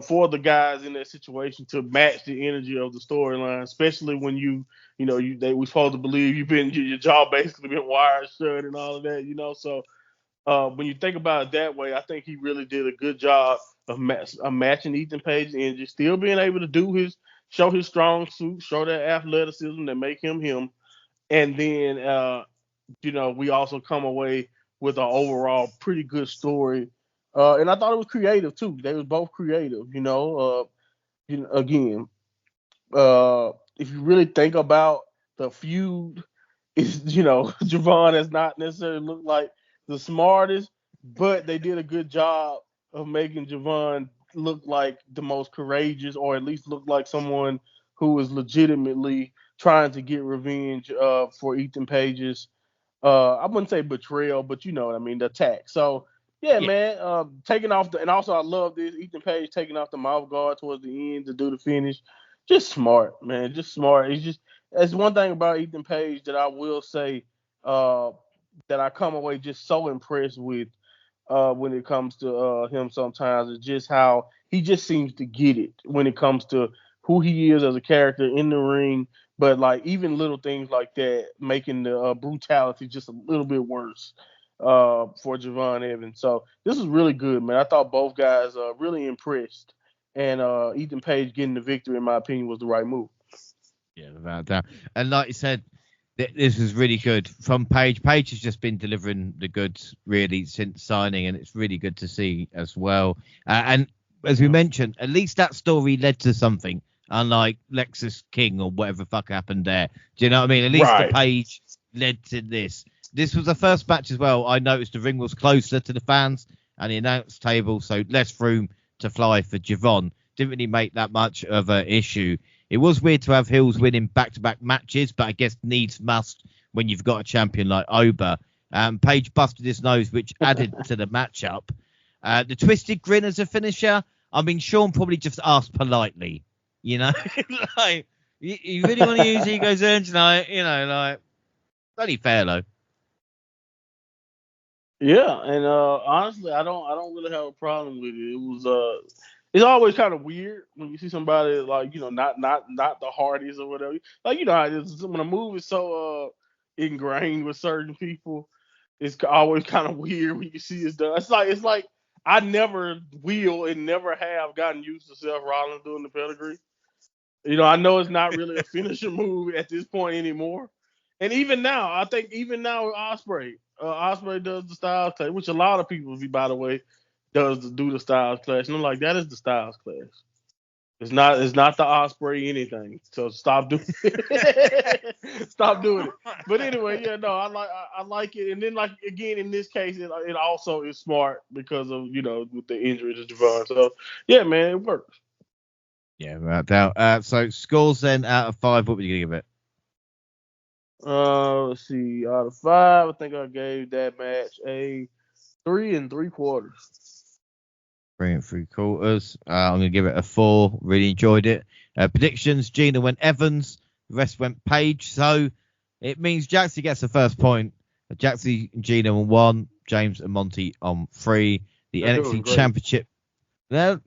for the guys in that situation to match the energy of the storyline, especially when we're supposed to believe your jaw basically been wired shut and all of that, So when you think about it that way, I think he really did a good job of matching Ethan Page's energy, still being able to show his strong suit, show that athleticism that make him him, and then we also come away with an overall pretty good story. And I thought it was creative too. They was both creative, again. if you really think about the feud, is Javon has not necessarily looked like the smartest, but they did a good job of making Javon look like the most courageous, or at least look like someone who is legitimately trying to get revenge for Ethan Page's I wouldn't say betrayal, but you know what I mean, the attack. So yeah, Yeah. man, taking off and also I love this Ethan Page taking off the mouth guard towards the end to do the finish. Just smart, man. Just smart. It's one thing about Ethan Page that I will say uh, that I come away just so impressed with when it comes to him sometimes is just how he just seems to get it when it comes to who he is as a character in the ring. But like even little things like that, making the brutality just a little bit worse for Javon Evans. So this is really good, man. I thought both guys really impressed, and Ethan Page getting the victory, in my opinion, was the right move. Yeah, without doubt. And like you said, this was really good from Page. Page has just been delivering the goods really since signing, and it's really good to see as well. And as we mentioned, at least that story led to something, unlike Lexus King or whatever the fuck happened there. Do you know what I mean? At least the Page led to this. This was the first match as well. I noticed the ring was closer to the fans and the announce table, so less room to fly for Javon. Didn't really make that much of an issue. It was weird to have Hills winning back-to-back matches, but I guess needs must when you've got a champion like Oba. Page busted his nose, which added to the matchup. The twisted grin as a finisher. I mean, Sean probably just asked politely, you know, like you really want to use Ego Zern tonight, you know, like bloody fair though. Yeah, and honestly, I don't really have a problem with it. It was it's always kind of weird when you see somebody like not the Hardys or whatever. Like how it is when a move is so ingrained with certain people, it's always kind of weird when you see it's done. It's like I never will and never have gotten used to Seth Rollins doing the pedigree. I know it's not really a finisher move at this point anymore. And even now, I think even now with Ospreay does the Styles Clash, which a lot of people, by the way, do the Styles Clash. And I'm like, that is the Styles Clash. It's not the Ospreay anything. So stop doing it. Stop doing it. But anyway, yeah, no, I like it. And then like again in this case, it also is smart because of with the injury to Javon. So yeah, man, it works. Yeah, without doubt. So scores then out of 5. What would you give it? Let's see. Out of 5, I think I gave that match a 3 3/4. 3 3/4. I'm gonna give it a 4. Really enjoyed it. Predictions: Gina went Evans, the rest went Page. So it means Jaxie gets the first point. Jaxie and Gina on 1, James and Monty on 3. The NXT Championship. No,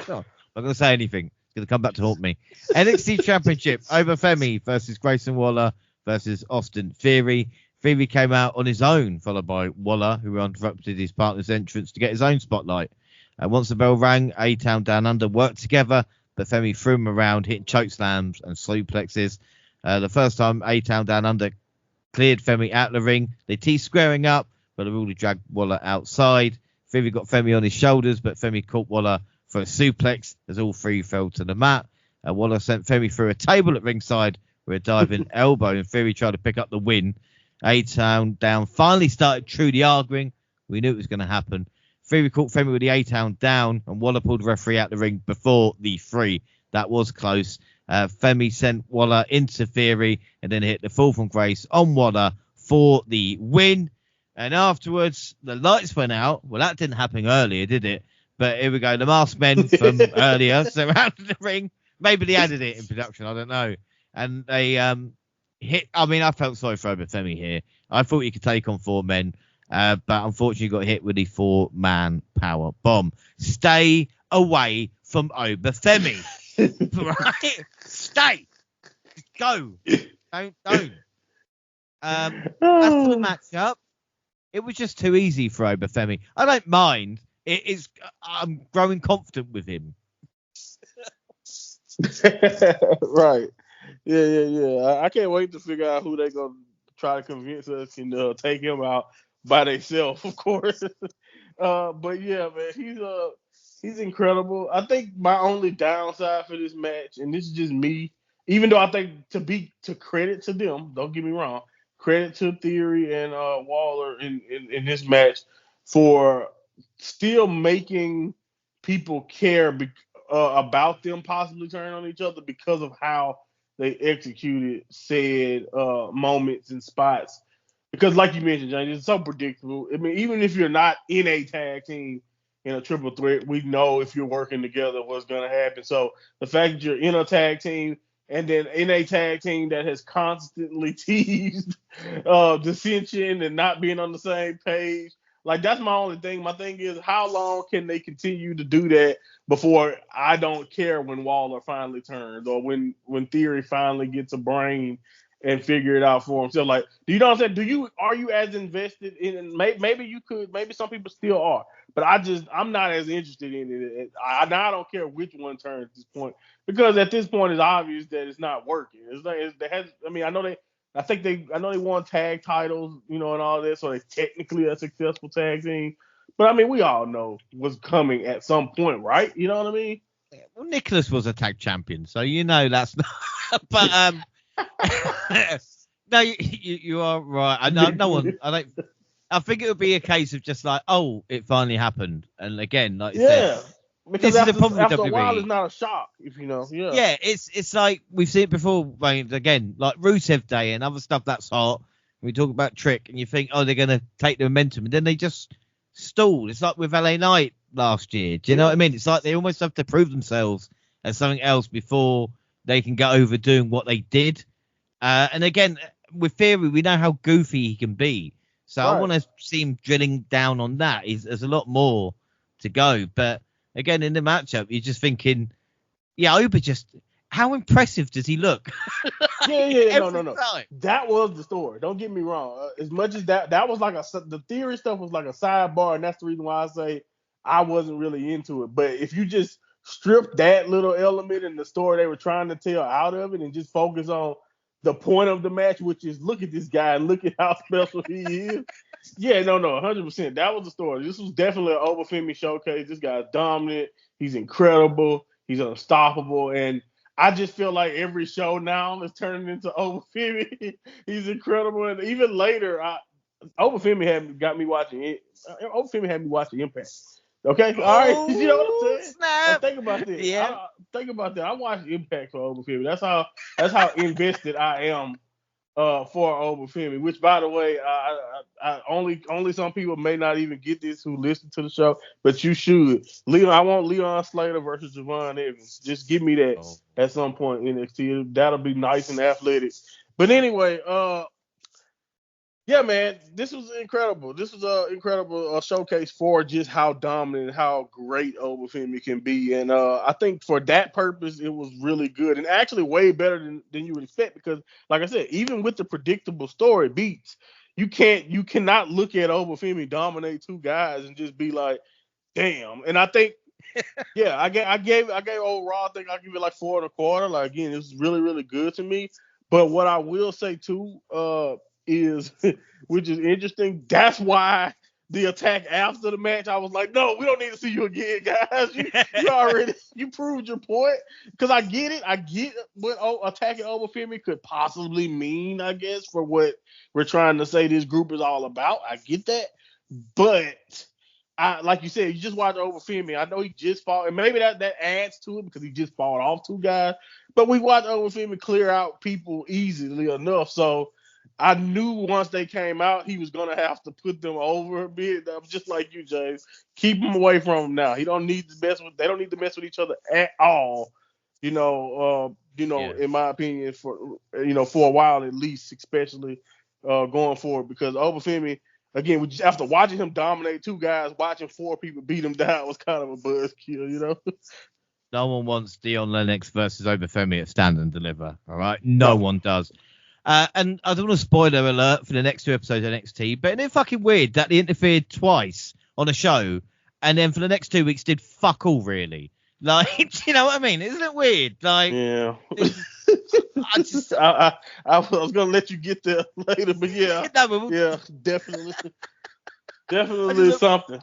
I'm not gonna say anything. It's gonna come back to haunt me. NXT Championship: Oba Femi versus Grayson Waller versus Austin Theory. Theory came out on his own, followed by Waller, who interrupted his partner's entrance to get his own spotlight. Once the bell rang, A-Town Down Under worked together, but Femi threw him around, hitting choke slams and suplexes. The first time A-Town Down Under cleared Femi out of the ring, they teased squaring up, but they really dragged Waller outside. Theory got Femi on his shoulders, but Femi caught Waller for a suplex as all three fell to the mat. Waller sent Femi through a table at ringside with a diving elbow, and Theory tried to pick up the win. A-Town Down finally started truly arguing. We knew it was going to happen. Theory caught Femi with the A-Town Down, and Waller pulled the referee out the ring before the 3. That was close. Femi sent Waller into Theory and then hit the fall from grace on Waller for the win. And afterwards, the lights went out. Well, that didn't happen earlier, did it? But here we go. The masked men from earlier surrounded the ring. Maybe they added it in production. I don't know. And they hit. I mean, I felt sorry for Oba Femi here. I thought he could take on 4 men. But unfortunately got hit with the 4-man power bomb. Stay away from Oba Femi. Right? Stay. Go. Don't. As for the matchup, it was just too easy for Oba Femi. I don't mind. I'm growing confident with him. Right. Yeah. I can't wait to figure out who they're going to try to convince us and take him out by themselves, of course. But yeah, man, he's incredible. I think my only downside for this match, and this is just me, even though I think to credit to them, don't get me wrong, credit to Theory and Waller in this match for still making people care about them possibly turning on each other because of how they executed said moments and spots. Because like you mentioned, James, it's so predictable. I mean, even if you're not in a tag team in a triple threat, we know if you're working together what's going to happen. So the fact that you're in a tag team and then in a tag team that has constantly teased dissension and not being on the same page, like that's my only thing. My thing is, how long can they continue to do that before I don't care when Waller finally turns or when Theory finally gets a brain and figure it out for himself? Like, do you know what I'm saying? Are you as invested in? Maybe you could. Maybe some people still are, but I'm not as interested in it. I don't care which one turns at this point, because at this point it's obvious that it's not working. I know they won tag titles, and all that, so they're technically a successful tag team. But I mean, we all know what's coming at some point, right? You know what I mean? Well, Nicholas was a tag champion, so that's not. But no, you are right. I know no one. I think it would be a case of just like, oh, it finally happened, and again, like you said, because this is the problem with after a while, WWE. it's not a shock, if you know. Yeah. Yeah, it's like we've seen it before. Again, like Rusev Day and other stuff that's hot. We talk about Trick, and you think, oh, they're gonna take the momentum, and then they just stall. It's like with LA Knight last year. Do you know what I mean? It's like they almost have to prove themselves as something else before they can get over doing what they did. And again, with Theory, we know how goofy he can be. So I want to see him drilling down on that. There's a lot more to go. But again, in the matchup, you're just thinking, Oba how impressive does he look? No. That was the story. Don't get me wrong. As much as that was like the Theory stuff was like a sidebar, and that's the reason why I say I wasn't really into it. But if you just strip that little element in the story they were trying to tell out of it and just focus on the point of the match, which is look at this guy and look at how special he is. 100%. That was the story. This was definitely an Obafemi showcase. This guy's dominant. He's incredible. He's unstoppable. And I just feel like every show now is turning into Obafemi. He's incredible. And even later, Obafemi had me watching Impact. Okay, all right. You know what I'm saying? Snap. Think about this. Yeah. Think about that. I watched Impact for Obafemi. That's how invested I am for Obafemi. Which, by the way, I only some people may not even get this who listen to the show, but you should. I want Leon Slater versus Javon Evans. Just give me that at some point in NXT. That'll be nice and athletic. But anyway, yeah, man, this was incredible. This was an incredible showcase for just how dominant and how great Obafemi can be. And I think for that purpose, it was really good and actually way better than you would expect because, like I said, even with the predictable story beats, you cannot look at Obafemi dominate two guys and just be like, damn. And I think, I gave old Raw, I think I give it like 4 1/4. Like, again, it was really, really good to me. But what I will say too, is, which is interesting. That's why the attack after the match, I was like, no, we don't need to see you again, guys. You proved your point. Because I get it. I get what attacking Obafemi could possibly mean, I guess, for what we're trying to say this group is all about. I get that. But like you said, you just watch Obafemi. I know he just fought, and maybe that adds to it because he just fought off two guys. But we watched Obafemi clear out people easily enough. So I knew once they came out, he was gonna have to put them over a bit. I'm just like you, James. Keep him away from him now. They don't need to mess with each other at all. In my opinion, for a while at least, especially going forward, because Obafemi, again, after watching him dominate two guys, watching 4 people beat him down was kind of a buzzkill, No one wants Dion Lennox versus Obafemi at Stand and Deliver. All right, no one does. And I don't want to spoiler alert for the next 2 episodes of NXT, but isn't it fucking weird that they interfered twice on a show and then for the next 2 weeks did fuck all, really? Like, you know what I mean? Isn't it weird? Like, yeah. I was going to let you get there later, but yeah. Yeah, definitely. Definitely something.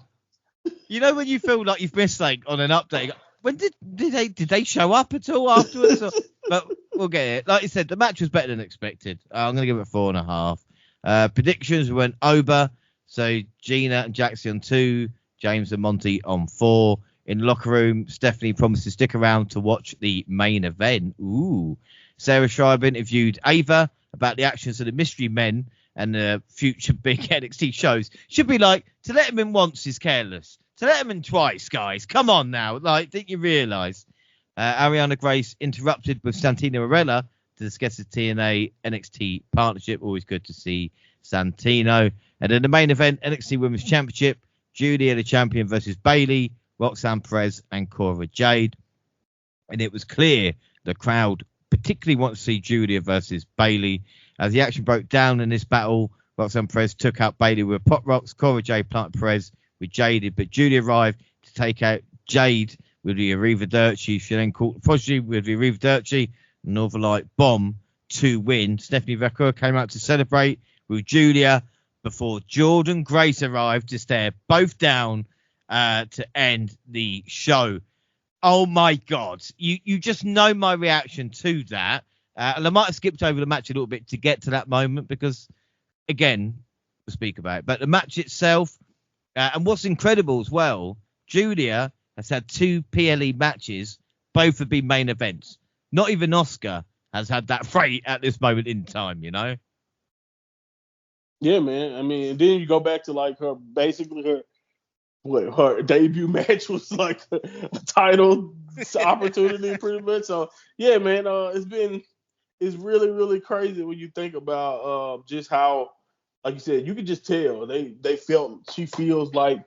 You know when you feel like you've missed like on an update, when did they show up at all afterwards? But we'll get it. Like you said, the match was better than expected. I'm going to give it 4.5. Predictions, we went over. So Gina and Jaxie on 2, James and Monty on 4. In the locker room, Stephanie promised to stick around to watch the main event. Ooh. Sarah Schreiber interviewed Ava about the actions of the mystery men and the future big NXT shows. Should be like, to let him in once is careless. To let him in twice, guys. Come on now. Like, didn't you realise? Ariana Grace interrupted with Santino Marella to discuss the TNA NXT partnership. Always good to see Santino. And in the main event, NXT Women's Championship, Julia the champion versus Bayley, Roxanne Perez and Cora Jade. And it was clear the crowd particularly want to see Julia versus Bayley. As the action broke down in this battle, Roxanne Perez took out Bayley with pop rocks. Cora Jade planted Perez with Jaded, but Julia arrived to take out Jade with the Arrivederci. She then caught Prodigy with the Arrivederci, Northern Light Bomb to win. Stephanie Vacua came out to celebrate with Julia before Jordan Grace arrived to stare both down to end the show. Oh my God. You just know my reaction to that. And I might have skipped over the match a little bit to get to that moment because, again, we'll speak about it. But the match itself, and what's incredible as well, Julia has had 2 PLE matches, both have been main events. Not even Oscar has had that freight at this moment in time, you know? Yeah, man. I mean, then you go back to like her debut match was like a title opportunity pretty much. So yeah, man, it's really, really crazy when you think about just how, like you said, you could just tell she feels like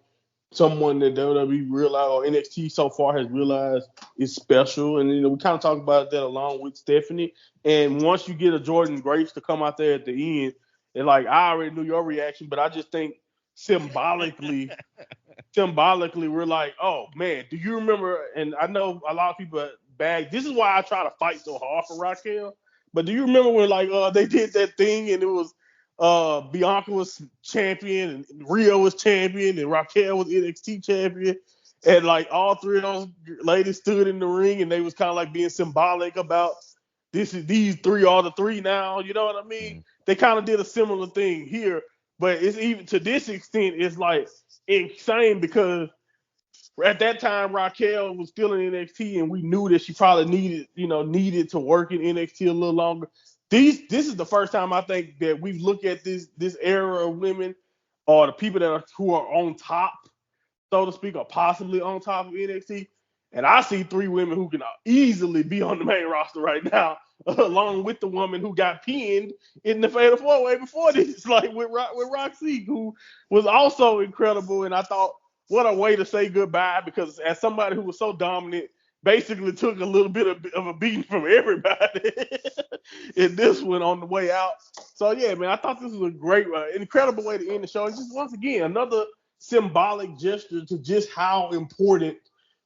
someone that WWE realized or NXT so far has realized is special. And we kind of talked about that along with Stephanie. And once you get a Jordan Grace to come out there at the end, and like I already knew your reaction, but I just think symbolically, we're like, oh man, do you remember? And I know a lot of people bag. This is why I try to fight so hard for Raquel. But do you remember when like they did that thing and it was Bianca was champion and Rio was champion and Raquel was NXT champion, and like all 3 of those ladies stood in the ring and they was kind of like being symbolic about these 3 are the 3 now. You know what I mean? They kind of did a similar thing here, but it's even to this extent, it's like insane because at that time Raquel was still in NXT and we knew that she probably needed to work in NXT a little longer. This is the first time I think that we've looked at this era of women or the people who are on top, so to speak, or possibly on top of NXT. And I see 3 women who can easily be on the main roster right now, along with the woman who got pinned in the Fatal 4-Way before this, like with Roxy, who was also incredible. And I thought, what a way to say goodbye, because as somebody who was so dominant, basically took a little bit of a beating from everybody in this one on the way out. So yeah, man, I thought this was a great, incredible way to end the show. And just once again, another symbolic gesture to just how important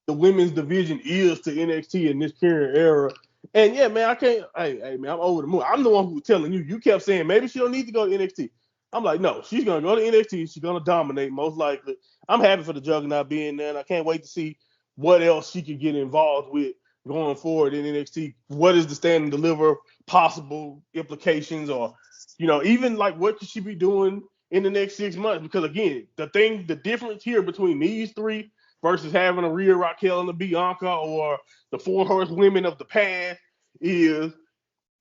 the women's division is to NXT in this current era. And yeah, man, hey, man, I'm over the moon. I'm the one who was telling you. You kept saying maybe she don't need to go to NXT. I'm like, no, she's gonna go to NXT. She's gonna dominate most likely. I'm happy for the Juggernaut being there, and I can't wait to see what else she could get involved with going forward in NXT. What is the stand and deliver possible implications, or even like what could she be doing in the next 6 months? Because again, the difference here between these 3 versus having a Rhea, Raquel, and a Bianca or the 4 horsewomen of the past is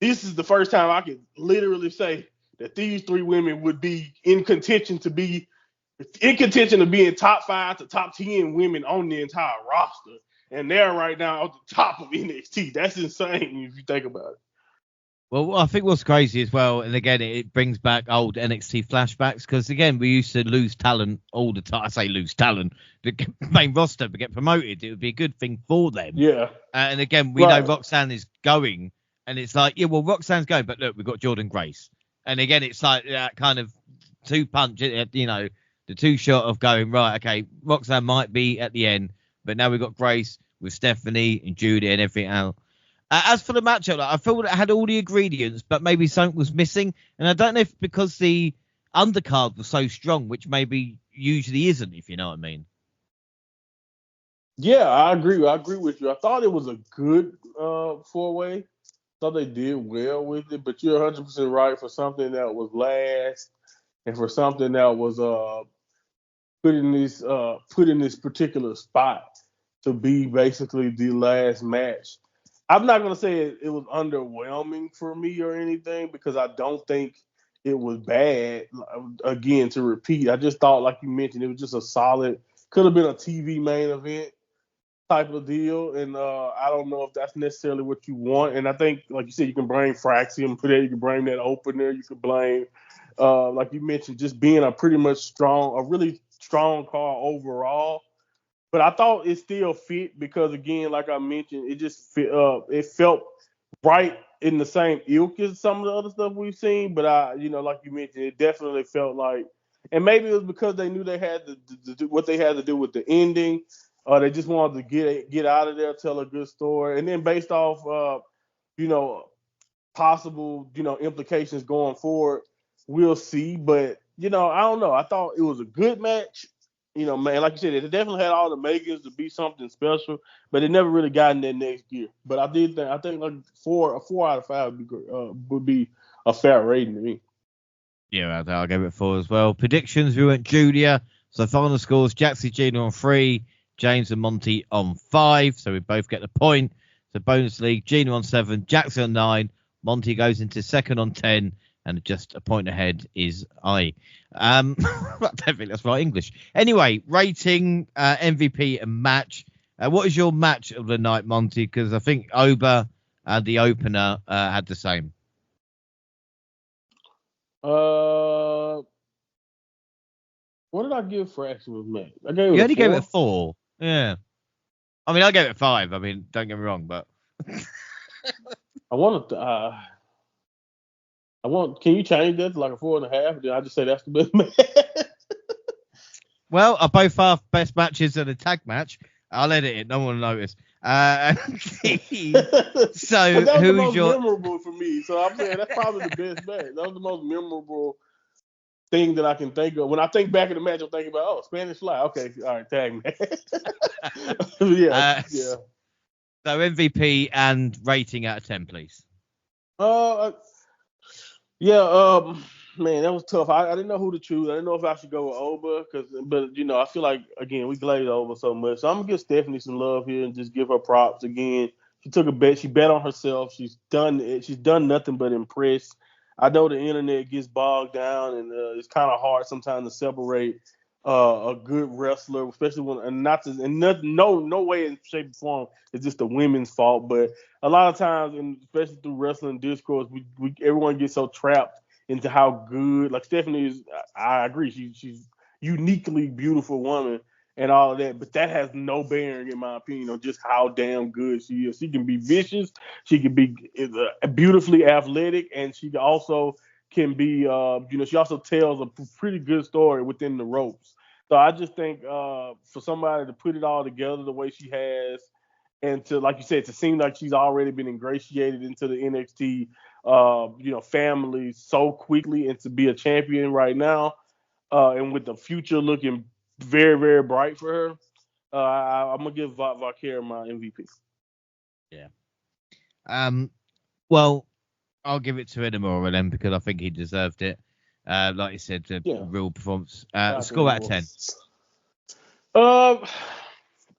this is the first time I can literally say that these 3 women would be in contention to be in top 5 to top 10 women on the entire roster. And they're right now at the top of NXT. That's insane if you think about it. Well, I think what's crazy as well, and again, it brings back old NXT flashbacks, because again, we used to lose talent all the time. I say lose talent, the main roster, but get promoted. It would be a good thing for them. Yeah. And again, we know Roxanne is going, and it's like, yeah, well, Roxanne's going, but look, we've got Jordan Grace. And again, it's like that kind of 2-punch, the 2-shot of going, right, okay, Roxanne might be at the end, but now we've got Grace with Stephanie and Judy and everything else. As for the matchup, I feel it had all the ingredients, but maybe something was missing. And I don't know if because the undercard was so strong, which maybe usually isn't, if you know what I mean. Yeah, I agree. I agree with you. I thought it was a good 4-way. thought they did well with it, but you're 100% right for something that was last and for something that was put in this particular spot to be basically the last match. I'm not gonna say it was underwhelming for me or anything because I don't think it was bad. Again, to repeat, I just thought, like you mentioned, it was just a solid. Could have been a TV main event type of deal, and I don't know if that's necessarily what you want. And I think, like you said, you can blame Fraxium for that. You can blame that opener. You could blame, like you mentioned, just being a really strong card overall. But I thought it still fit because, again, like I mentioned, it just fit. It felt right in the same ilk as some of the other stuff we've seen. But like you mentioned, it definitely felt like, and maybe it was because they knew they had to do what they had to do with the ending. They just wanted to get out of there, tell a good story, and then based off, you know, possible, implications going forward, we'll see. But I don't know. I thought it was a good match. Man, like you said, it definitely had all the makings to be something special, but it never really got in that next gear. But I think like a 4 out of 5 would be a fair rating to me. Yeah, I'll give it 4 as well. Predictions, we went Julia. So final scores, Jaxie Gina on 3, James and Monty on 5. So we both get the point. So bonus league, Gina on 7, Jaxie on 9, Monty goes into second on 10, and just a point ahead is I. I don't think that's right English. Anyway, rating, MVP and match. What is your match of the night, Monty? Because I think Oba and the opener had the same. What did I give Fraxion's match? You only gave it 4. Yeah. I mean, I gave it 5. I mean, don't get me wrong, but can you change that to like a 4.5? Did I just say that's the best match? Well, both our best matches are the tag match. I'll edit it. No one will notice. So that was who's the most your memorable for me? So I'm saying that's probably the best match. That was the most memorable thing that I can think of. When I think back of the match, I'm thinking about, Spanish Fly. Okay, all right, tag match. Yeah. So MVP and rating out of 10, please. Man, that was tough. I didn't know who to choose. I didn't know if I should go with Oba, but I feel like, again, we glazed Oba so much. So I'm gonna give Stephanie some love here and just give her props again. She took a bet. She bet on herself. She's done it. She's done nothing but impress. I know the internet gets bogged down, and it's kind of hard sometimes to separate a good wrestler, especially no way in shape or form is this the women's fault, but a lot of times, and especially through wrestling discourse, we everyone gets so trapped into how good, like Stephanie is. I agree, she's uniquely beautiful woman and all of that, but that has no bearing, in my opinion, on just how damn good she is. She can be vicious, she can be beautifully athletic, and she also can be, she also tells a pretty good story within the ropes. So I just think for somebody to put it all together the way she has, and to, like you said, to seem like she's already been ingratiated into the NXT, family so quickly, and to be a champion right now, and with the future looking very, very bright for her, I'm gonna give Valkyria my MVP. Yeah. Well, I'll give it to Edamura then because I think he deserved it. Like you said, real performance. Score out of 10.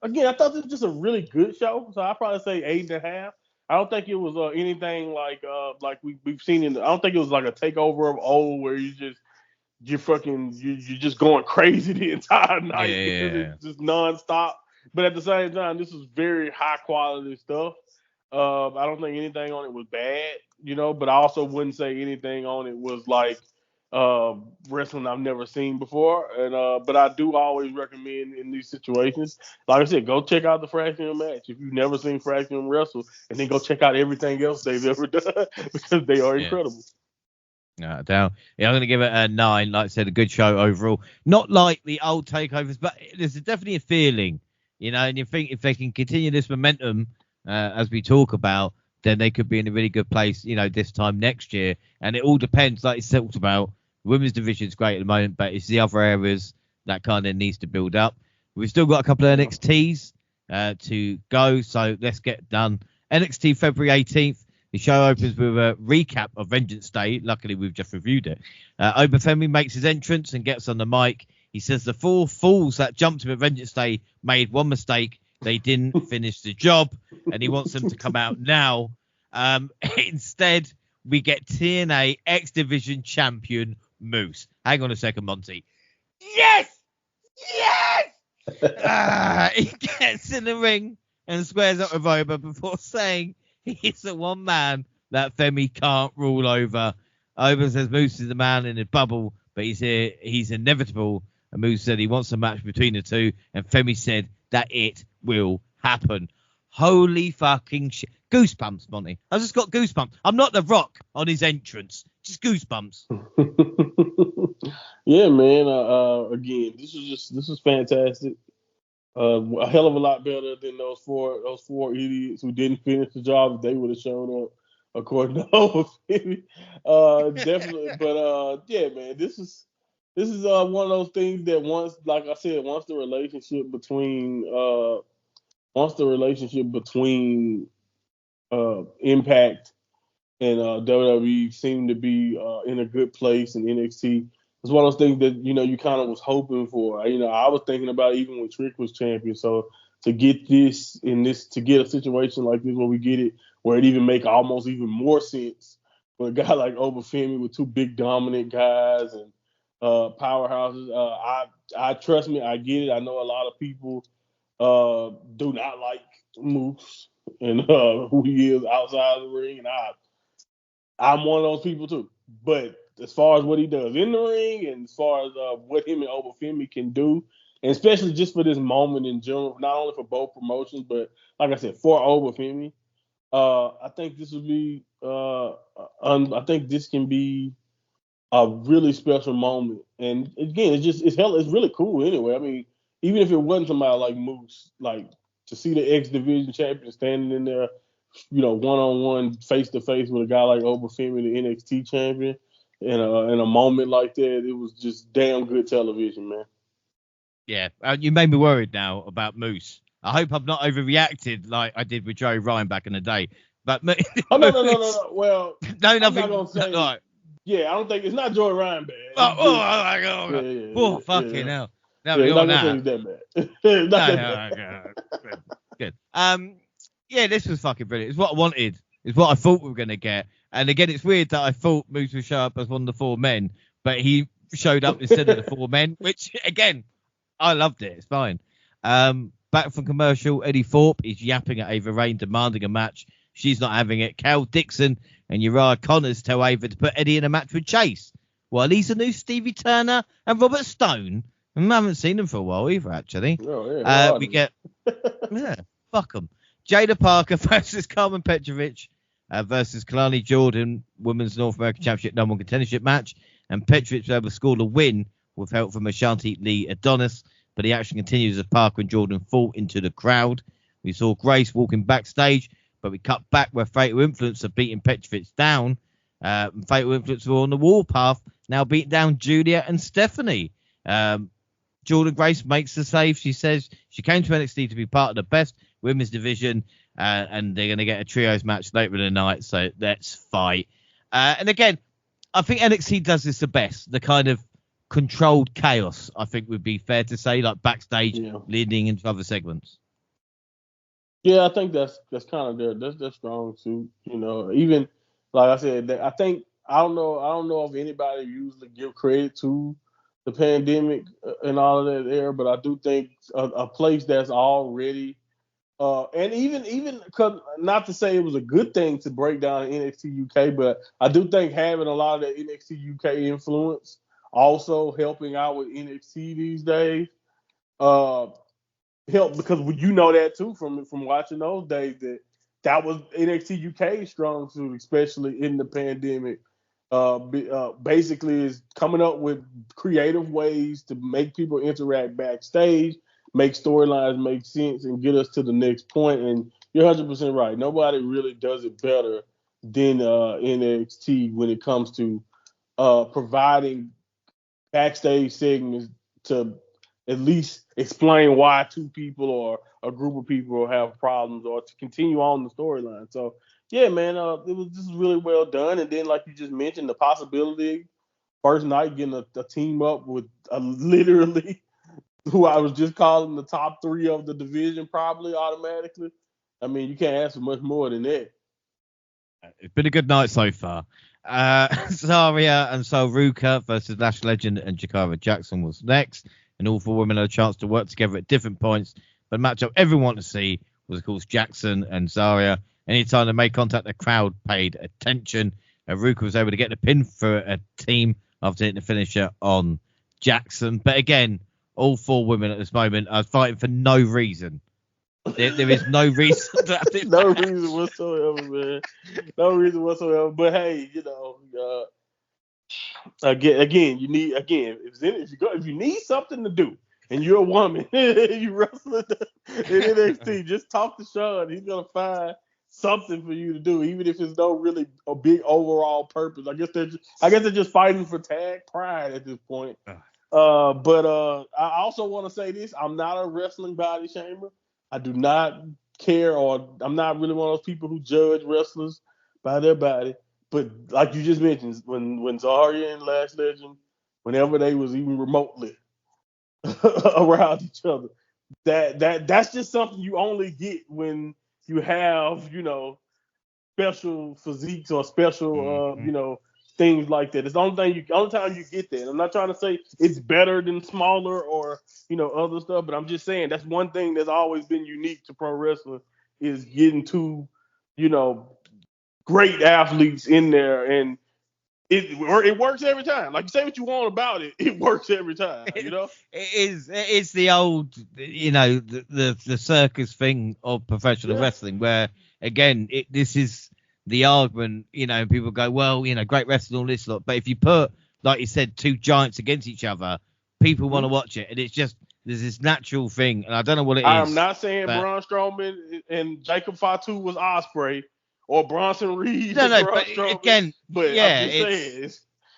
Again, I thought this was just a really good show, so I'd probably say 8.5. I don't think it was anything like we've seen I don't think it was like a takeover of old where you're just going crazy the entire night because it's just nonstop. But at the same time, this is very high quality stuff. I don't think anything on it was bad, but I also wouldn't say anything on it was like wrestling I've never seen before. And but I do always recommend in these situations, like I said, go check out the Fraxium match if you've never seen Fraxium wrestle, and then go check out everything else they've ever done because they are incredible. No doubt. Yeah, I'm going to give it a 9. Like I said, a good show overall. Not like the old takeovers, but there's definitely a feeling, and you think if they can continue this momentum as we talk about, then they could be in a really good place, this time next year. And it all depends, like you talked about. Women's division is great at the moment, but it's the other areas that kind of needs to build up. We've still got a couple of NXTs to go, so let's get done. NXT February 18th. The show opens with a recap of Vengeance Day. Luckily, we've just reviewed it. Obafemi makes his entrance and gets on the mic. He says the 4 fools that jumped him at Vengeance Day made one mistake. They didn't finish the job, and he wants them to come out now. Instead, we get TNA X Division champion Moose. Hang on a second, Monty. Yes! Yes! He gets in the ring and squares up with Oba before saying he's the one man that Femi can't rule over. Oba says Moose is the man in the bubble, but he's inevitable. And Moose said he wants a match between the two, and Femi said that it will happen. Holy fucking shit. Goosebumps, Monty. I just got goosebumps. I'm not The Rock on his entrance. Just goosebumps. Yeah, man. Again, this is fantastic. A hell of a lot better than those four idiots who didn't finish the job if they would have shown up, according to Obafemi. Definitely. But yeah, man, this is one of those things that once the relationship between Impact and WWE seemed to be in a good place in NXT. It's one of those things that you kind of was hoping for. I was thinking about even when Trick was champion. So to get to get a situation like this where we get it, where it even make almost even more sense for a guy like Obafemi with 2 big dominant guys and powerhouses. I trust me, I get it. I know a lot of people do not like Moose and who he is outside of the ring, and I'm one of those people too. But as far as what he does in the ring, and as far as what him and Obafemi can do, and especially just for this moment in general, not only for both promotions, but like I said, for Obafemi, I think this would be. I think this can be a really special moment. And again, it's really cool anyway. I mean, even if it wasn't somebody like Moose, like to see the X Division champion standing in there, one-on-one, face-to-face with a guy like Obafemi, the NXT champion, in a moment like that, it was just damn good television, man. Yeah, you made me worried now about Moose. I hope I've not overreacted like I did with Joe Ryan back in the day. But no. Well, no, nothing. I'm not gonna say. Right. Yeah, I don't think it's not Joey Ryan bad. Oh my God. Fucking hell. No, I'm not gonna say he's that bad. Good. Yeah, this was fucking brilliant. It's what I wanted. It's what I thought we were going to get. And again, it's weird that I thought Moose would show up as one of the 4 men, but he showed up instead of the 4 men, which, again, I loved it. It's fine. Back from commercial, Eddie Thorpe is yapping at Ava Raine, demanding a match. She's not having it. Cal Dixon and Uriah Connors tell Ava to put Eddie in a match with Chase. Well, he's a new Stevie Turner and Robert Stone. I haven't seen them for a while either, actually. Oh, yeah, we get... Yeah, fuck them. Jada Parker versus Carmen Petrovic versus Kalani Jordan, Women's North American Championship No. 1 contendership match. And Petrovic was able to score the win with help from Ashanti Lee Adonis. But the action continues as Parker and Jordan fall into the crowd. We saw Grace walking backstage, but we cut back where Fatal Influence are beating Petrovic down. Fatal Influence were on the warpath, now beating down Julia and Stephanie. Jordan Grace makes the save. She says she came to NXT to be part of the best women's division, and they're going to get a trios match later in the night, so let's fight. And again, I think NXT does this the best, the kind of controlled chaos, I think would be fair to say, like backstage leading into other segments. Yeah, I think that's kind of their strong suit. Even like I said, I don't know if anybody usually give credit to the pandemic and all of that there, but I do think a place that's already and even cause, not to say it was a good thing to break down NXT UK, but I do think having a lot of that NXT UK influence also helping out with NXT these days help, because that too from watching those days that was NXT UK's strong suit, especially in the pandemic. Basically is coming up with creative ways to make people interact backstage, make storylines make sense, and get us to the next point. And you're 100% right. Nobody really does it better than NXT when it comes to providing backstage segments at least explain why two people or a group of people have problems, or to continue on the storyline. So yeah, man, it was just really well done. And then, like you just mentioned, the possibility first night getting a team up with literally who I was just calling the top three of the division, probably automatically. I mean, you can't ask for much more than that. It's been a good night so far. Zarya and Ruka versus Lash Legend and Jakara Jackson was next, and all four women had a chance to work together at different points. But the matchup everyone wanted to see was, of course, Jackson and Zarya. Anytime they made contact, the crowd paid attention. Ruka was able to get the pin for a team after hitting the finisher on Jackson. But again, all four women at this moment are fighting for no reason. There is no reason to have it. No reason whatsoever, man. No reason whatsoever. But hey, again, you need if you need something to do and you're a woman, you wrestling in NXT, just talk to Sean. He's gonna find something for you to do, even if it's no really a big overall purpose. I guess they're just fighting for tag pride at this point. But I also want to say this: I'm not a wrestling body shamer. I do not care, or I'm not really one of those people who judge wrestlers by their body. But like you just mentioned, when Zarya and Lash Legend, whenever they was even remotely around each other, that's just something you only get when you have, special physiques or special, things like that. It's the only time you get that. I'm not trying to say it's better than smaller or, other stuff, but I'm just saying that's one thing that's always been unique to pro wrestling is getting two, great athletes in there, and it works every time. Like, you say what you want about it, it works every time, It's the old, the circus thing of professional wrestling, where, again, this is the argument, people go, well, great wrestling, all this lot. But if you put, like you said, two giants against each other, people want to watch it. And it's just, there's this natural thing. And I don't know what it is. I'm not saying Braun Strowman and Jacob Fatu was Ospreay or Bronson Reed. No, but Strowman, again, but yeah, I'm just saying,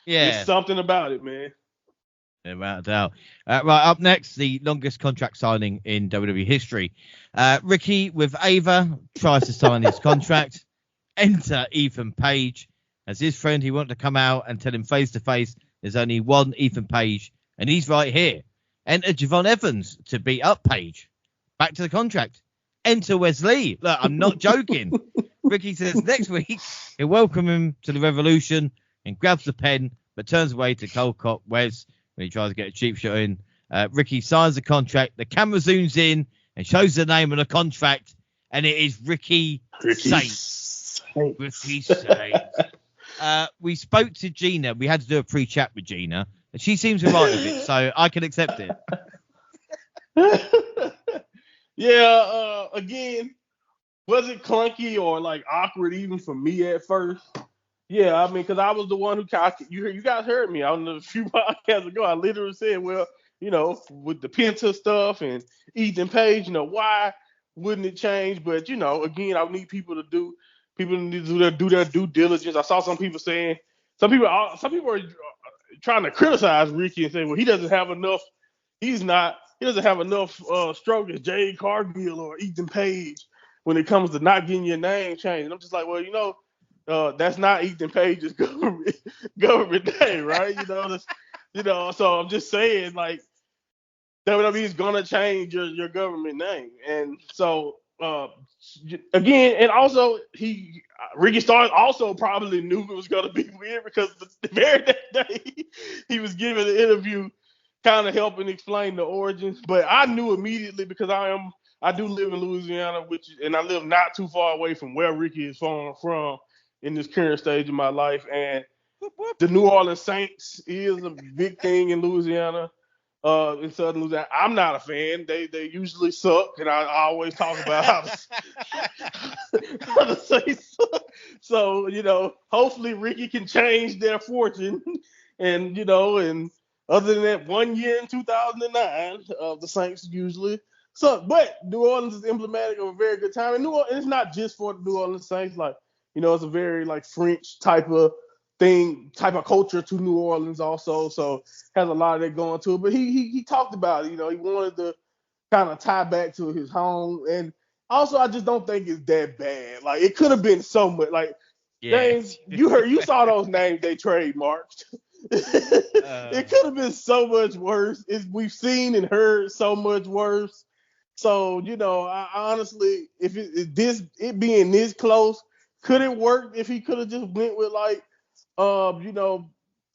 it's something about it, man. Without a doubt. Right, up next, the longest contract signing in WWE history. Ricky with Ava tries to sign his contract. Enter Ethan Page. As his friend, he wanted to come out and tell him face to face there's only one Ethan Page, and he's right here. Enter Javon Evans to beat up Page. Back to the contract. Enter Wesley. Look, I'm not joking. Ricky says next week he'll welcome him to the Revolution and grabs the pen, but turns away to cold cock Wes when he tries to get a cheap shot in. Ricky signs the contract. The camera zooms in and shows the name of the contract, and it is Ricky Saints. Ricky Saints. We spoke to Gina. We had to do a pre-chat with Gina, and she seems alright with it, so I can accept it. Yeah. Again, was it clunky or like awkward even for me at first? Yeah, I mean, because I was the one who you guys heard me on a few podcasts ago. I literally said, well, with the Penta stuff and Ethan Page, why wouldn't it change? But again, I need people need to do their due diligence. I saw some people saying, some people are trying to criticize Ricky and say, well, he doesn't have enough. He doesn't have enough stroke as Jade Cargill or Ethan Page when it comes to not getting your name changed. And I'm just like, well, that's not Ethan Page's government name, right? So I'm just saying, like, WWE is gonna change your government name, and so again, and also Ricky Starks also probably knew it was gonna be weird because the very next day he was giving an interview, kind of helping explain the origins. But I knew immediately because I do live in Louisiana, and I live not too far away from where Ricky is from in this current stage of my life, and the New Orleans Saints is a big thing in Louisiana, in Southern Louisiana. I'm not a fan. They usually suck, and I always talk about how the Saints suck. So, hopefully Ricky can change their fortune, and and other than that, 1 year in 2009, the Saints usually suck. But New Orleans is emblematic of a very good time, and New Orleans, it's not just for the New Orleans Saints, like. It's a very like French type of type of culture to New Orleans also. So has a lot of that going to it. But he talked about it. He wanted to kind of tie back to his home. And also, I just don't think it's that bad. Like, it could have been so much. Like, names, you saw those names they trademarked. It could have been so much worse. We've seen and heard so much worse. So, I honestly, if it being this close, could it work if he could have just went with like,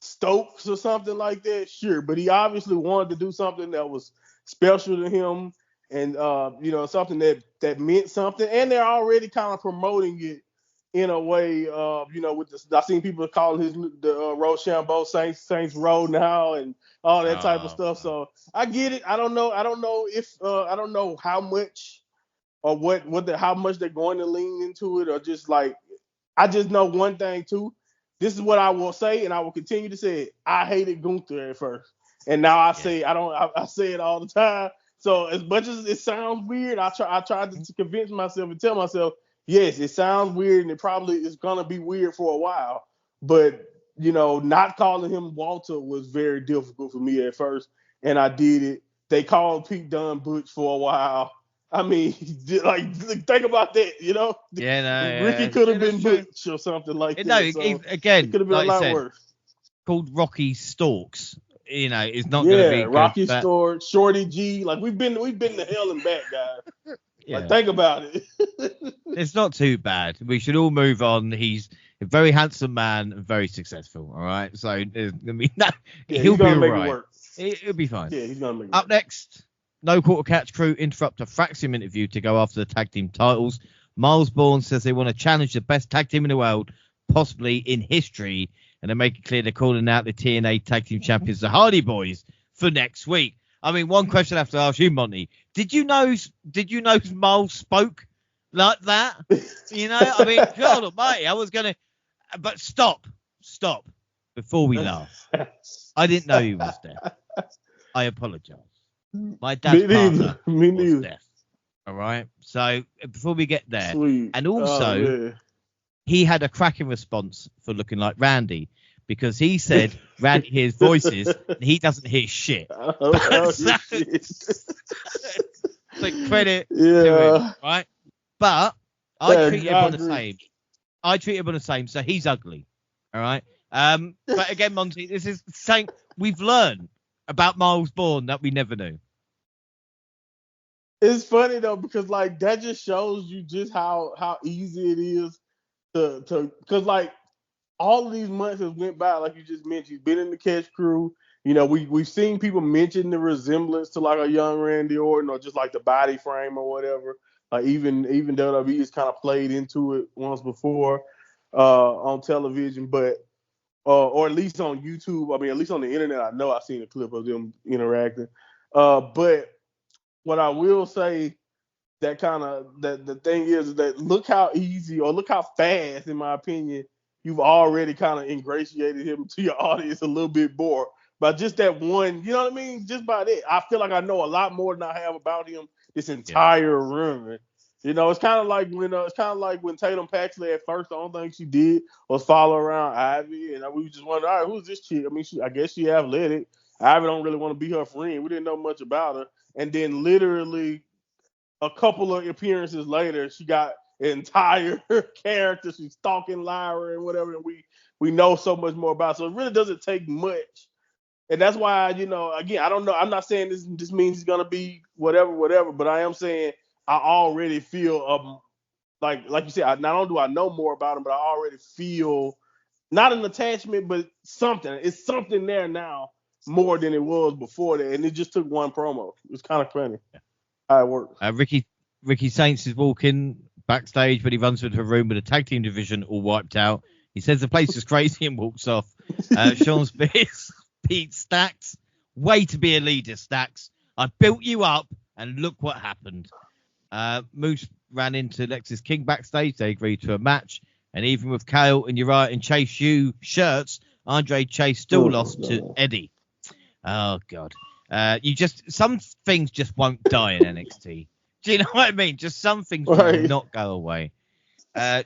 Stokes or something like that? Sure. But he obviously wanted to do something that was special to him and, something that meant something. And they're already kind of promoting it in a way, with this. I've seen people calling the Rochambeau Saints Row now and all that type of stuff. So I get it. I don't know if I don't know how much or how much they're going to lean into it, or just like, I just know one thing too. This is what I will say, and I will continue to say it. I hated Gunther at first, and now I say I say it all the time. So as much as it sounds weird, I tried to convince myself and tell myself, yes, it sounds weird, and it probably is gonna be weird for a while. But not calling him Walter was very difficult for me at first, and I did it. They called Pete Dunne Butch for a while. I mean, like, think about that, Ricky could have been Butch or something like that. No, so again, it could have been a lot worse. Called Rocky Storks, it's not going to be Rocky Storks, Shorty G. Like, we've been to hell and back, guys. Like, think about it. It's not too bad. We should all move on. He's a very handsome man and very successful. All right, so he'll be all right. He'll be fine. Yeah, he's gonna make it up next. No Quarter Catch crew interrupt a Fraxium interview to go after the tag team titles. Miles Bourne says they want to challenge the best tag team in the world, possibly in history, and they make it clear they're calling out the TNA tag team champions, the Hardy Boys, for next week. I mean, one question I have to ask you, Monty. Did you know Miles spoke like that? I mean, God almighty, I was going to... But stop. Before we laugh. I didn't know he was deaf. I apologize. My dad's partner was deaf. All right? So, before we get there... Sweet. And also, he had a cracking response for looking like Randy, because he said Randy hears voices and he doesn't hear shit. Shit. So credit to him, right? But I treat him on the same. I treat him on the same, so he's ugly. All right? But again, Monty, this is saying we've learned about Miles Bourne that we never knew. It's funny though, because like that just shows you just how easy it is to because like all of these months have went by, like you just mentioned. He's been in the Catch crew. We've seen people mention the resemblance to like a young Randy Orton, or just like the body frame or whatever. Even WWE has kind of played into it once before on television, but or at least on YouTube. I mean, at least on the internet, I know I've seen a clip of them interacting. But what I will say, that the thing is that look how easy, or look how fast, in my opinion, you've already kind of ingratiated him to your audience a little bit more by just that one. You know what I mean? Just by that, I feel like I know a lot more than I have about him this entire run. It's kind of like when Tatum Paxley at first, the only thing she did was follow around Ivy, and we just wondered, all right, who's this chick? I mean, I guess she athletic. Ivy don't really want to be her friend. We didn't know much about her, and then literally a couple of appearances later, she got an entire character. She's stalking Lyra and whatever, and we know so much more about her. So it really doesn't take much. And that's why, again, I don't know. I'm not saying this means he's going to be whatever, but I am saying I already feel, like you said, not only do I know more about him, but I already feel not an attachment, but something. It's something there now more than it was before that. And it just took one promo. It's kind of funny how it works. Ricky Saints is walking backstage, but he runs into a room with a tag team division all wiped out. He says the place is crazy and walks off. Sean Spears, Pete Stacks, way to be a leader, Stacks. I built you up, and look what happened. Moose ran into Lexis King backstage. They agreed to a match, and even with Kale and Uriah and Chase U shirts, Andre Chase still lost to Eddie. Oh God. Some things just won't die in NXT. Do you know what I mean? Just some things will not go away.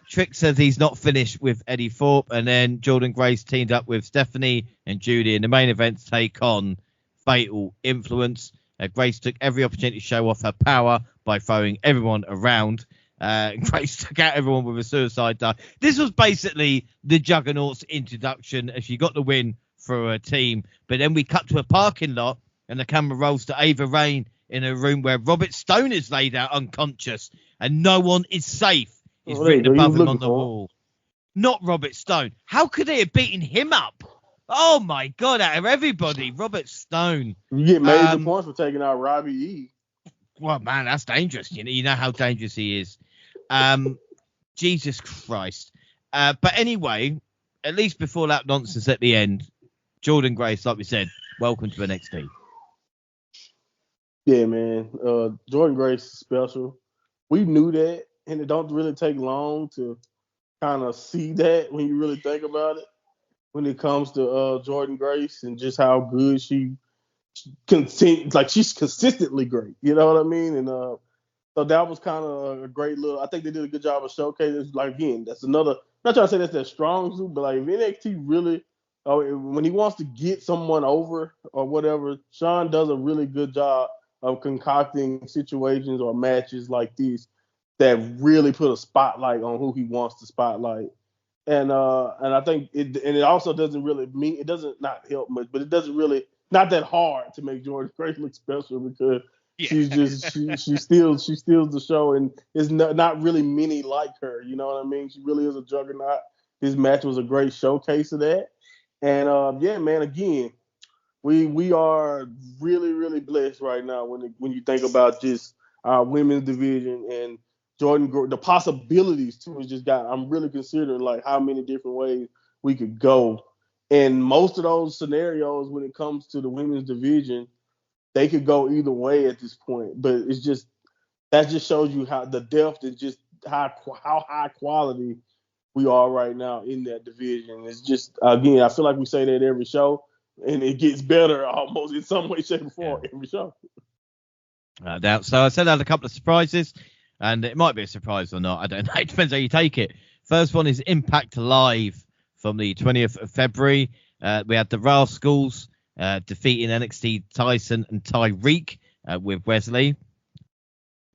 Trick says he's not finished with Eddie Thorpe, and then Jordan Grace teamed up with Stephanie and Judy in the main event to take on Fatal Influence. Grace took every opportunity to show off her power by throwing everyone around. Grace took out everyone with a suicide dive. This was basically the Juggernaut's introduction as she got the win for her team. But then we cut to a parking lot and the camera rolls to Ava Raine in a room where Robert Stone is laid out unconscious and no one is safe. Is written above him on the wall. Not Robert Stone. How could they have beaten him up? Oh my God, out of everybody, Robert Stone. You get major points for taking out Robbie E. Well, man, that's dangerous. You know how dangerous he is. Jesus Christ. But anyway, at least before that nonsense at the end, Jordan Grace, like we said, welcome to NXT. Yeah, man. Jordan Grace is special. We knew that, and it don't really take long to kind of see that when you really think about it. When it comes to Jordan Grace and just how good she's consistently great. You know what I mean? And so that was kind of a great little. I think they did a good job of showcasing. Like again, that's another. I'm not trying to say that's their strong suit, but like if NXT really, when he wants to get someone over or whatever, Sean does a really good job of concocting situations or matches like these that really put a spotlight on who he wants to spotlight. And I think it also doesn't really mean it doesn't not help much, but it doesn't really not that hard to make Jordan Grace look special because she's just she steals the show and is not really many like her. You know what I mean? She really is a juggernaut. This match was a great showcase of that. And yeah, man, again, we are really really blessed right now when you think about just our women's division and Jordan, the possibilities too is just I'm really considering like how many different ways we could go. And most of those scenarios when it comes to the women's division, they could go either way at this point. But it's just that just shows you how the depth and just how high quality we are right now in that division. It's just again, I feel like we say that every show, and it gets better almost in some way, shape, or form every show. So I said I had a couple of surprises. And it might be a surprise or not. I don't know. It depends how you take it. First one is Impact Live from the 20th of February. We had the Rascals defeating NXT Tyson and Tyreek with Wesley.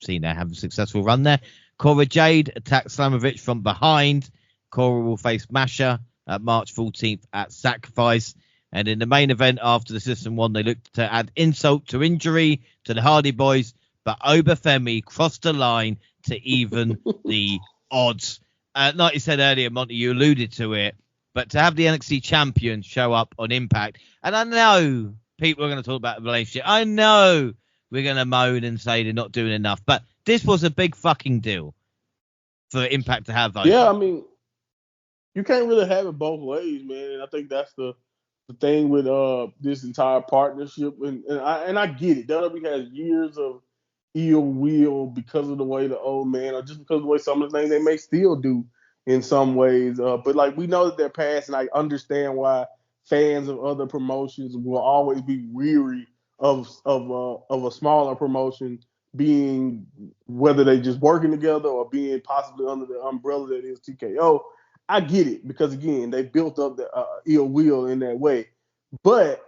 Seen they have a successful run there. Cora Jade attacks Slamovich from behind. Cora will face Masha March 14th at Sacrifice. And in the main event after the System 1, they looked to add insult to injury to the Hardy Boys. But Obafemi crossed the line to even the odds. Like you said earlier, Monty, you alluded to it. But to have the NXT champion show up on Impact, and I know people are going to talk about the relationship. I know we're going to moan and say they're not doing enough. But this was a big fucking deal for Impact to have those. Yeah, I mean, you can't really have it both ways, man. And I think that's the thing with this entire partnership. And I get it. WWE has years of ill will because of the way the old man, or just because of the way some of the things they may still do in some ways. But like we know that they're past, and I understand why fans of other promotions will always be weary of a smaller promotion being, whether they just working together or being possibly under the umbrella that is TKO. I get it because again they built up the ill will in that way, but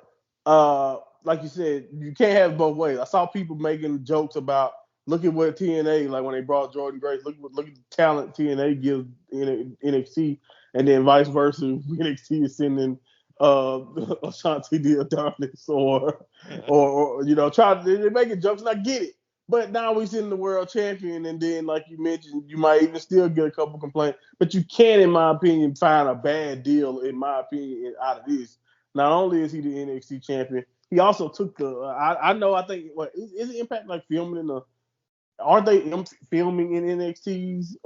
like you said, you can't have it both ways. I saw people making jokes about look at what TNA, like when they brought Jordan Grace, look at the talent TNA gives in NXT, and then vice versa. NXT is sending Ashanti Adonis or you know, they're making jokes, and I get it. But now we send the world champion, and then like you mentioned, you might even still get a couple complaints. But you can, in my opinion, find a bad deal, in my opinion, out of this. Not only is he the NXT champion, he also took the. I think what is Impact like filming in the? Aren't they filming in NXT's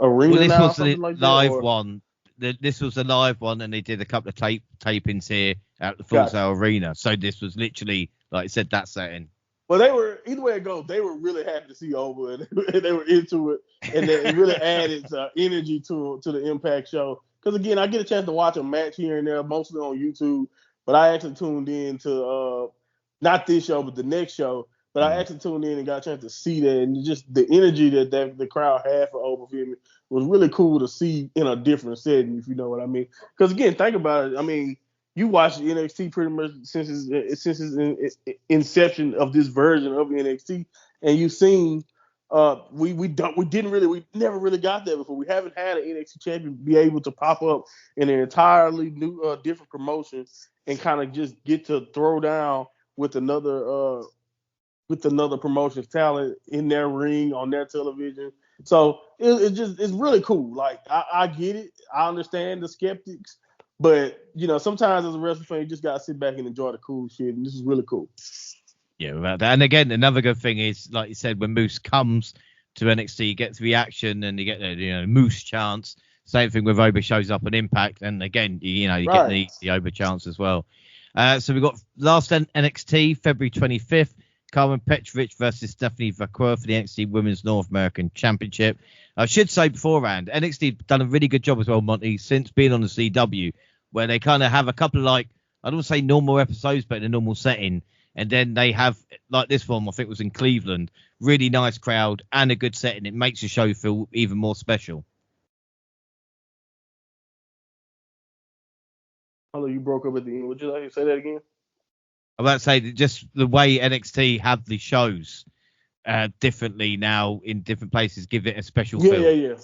arena? Well, this now was the like live that, one. This was the live one, and they did a couple of tapings here at the Full Sail Arena. So this was literally, like I said, that setting. Well, they were, either way it goes, they were really happy to see Over, and they were into it, and it really added energy to the Impact show. Because again, I get a chance to watch a match here and there, mostly on YouTube, but I actually tuned in to not this show, but the next show, But I actually tuned in and got a chance to see that, and just the energy that the crowd had for Overfeed was really cool to see in a different setting, if you know what I mean. Because again, think about it. I mean, you watch NXT pretty much since its inception of this version of NXT, and you've seen we never really got there before. We haven't had an NXT champion be able to pop up in an entirely new different promotion and kind of just get to throw down with another promotion's talent in their ring on their television. So it's really cool. Like I get it. I understand the skeptics, but sometimes as a wrestling fan, you just gotta sit back and enjoy the cool shit. And this is really cool. Yeah, about that. And again, another good thing is, like you said, when Moose comes to NXT, he gets reaction and you get the Moose chants. Same thing with Oba shows up on Impact, and again, you get the Oba chants as well. So we got last NXT February 25th. Carmen Petrovich versus Stephanie Vaquer for the NXT Women's North American Championship. I should say beforehand, NXT done a really good job as well, Monty, since being on the CW, where they kind of have a couple of, like, I don't want to say normal episodes, but in a normal setting. And then they have, like this one, I think was in Cleveland, really nice crowd and a good setting. It makes the show feel even more special. Hello, you broke up at the end. Would you like to say that again? I'm about to say that just the way NXT have the shows differently now in different places give it a special feel.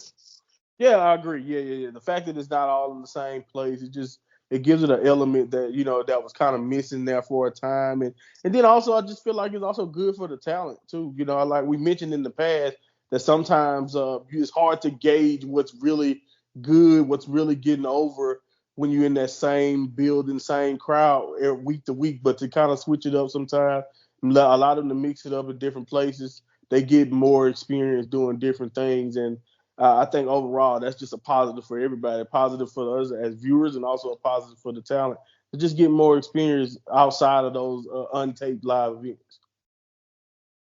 Yeah, I agree. Yeah. The fact that it's not all in the same place, it gives it an element that that was kind of missing there for a time, and then also I just feel like it's also good for the talent too. Like we mentioned in the past that sometimes it's hard to gauge what's really good, what's really getting over when you're in that same building, same crowd week to week. But to kind of switch it up sometimes, allow them to mix it up in different places, they get more experience doing different things. And I think overall that's just a positive for everybody, a positive for us as viewers, and also a positive for the talent to just get more experience outside of those untaped live events.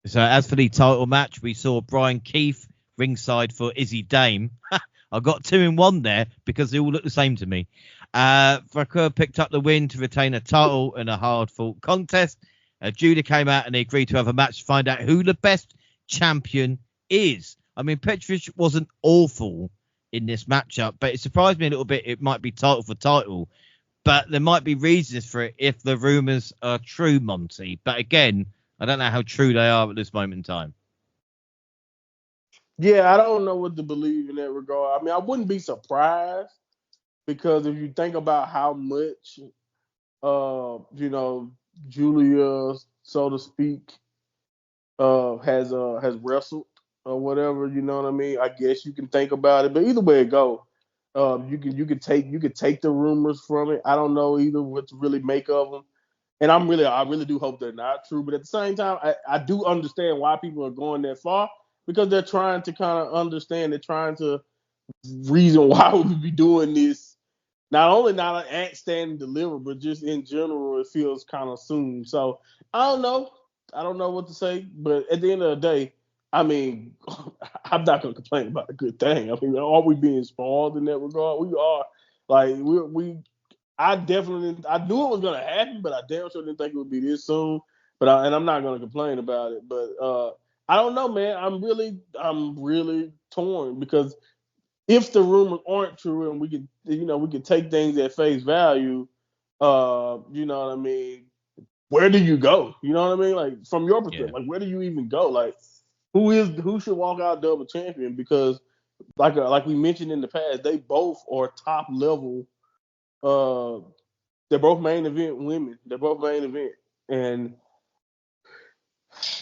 So as for the title match, we saw Brian Keith ringside for Izzy Dame. I got 2 in 1 there because they all look the same to me. Vaquer picked up the win to retain a title in a hard-fought contest. Judah came out and they agreed to have a match to find out who the best champion is. I mean, Petrovich wasn't awful in this matchup, but it surprised me a little bit. It might be title for title, but there might be reasons for it if the rumors are true, Monty. But again, I don't know how true they are at this moment in time. Yeah, I don't know what to believe in that regard. I mean, I wouldn't be surprised because if you think about how much, Julia, so to speak, has wrestled or whatever, you know what I mean? I guess you can think about it, but either way it go, you could take the rumors from it. I don't know either what to really make of them, and I really do hope they're not true. But at the same time, I do understand why people are going that far because they're trying to kind of understand. They're trying to reason why we would be doing this. Not only not an act stand and deliver, but just in general, it feels kind of soon. So I don't know. I don't know what to say. But at the end of the day, I mean, I'm not going to complain about a good thing. I mean, are we being spoiled in that regard? We are. Like, I knew it was going to happen, but I damn sure didn't think it would be this soon. And I'm not going to complain about it. But I don't know, man. I'm really torn because if the rumors aren't true and we can take things at face value, you know what I mean? Where do you go? You know what I mean? Like from your perspective, like where do you even go? Like who should walk out double champion? Because like we mentioned in the past, they both are top level. They're both main event women. They're both main event, and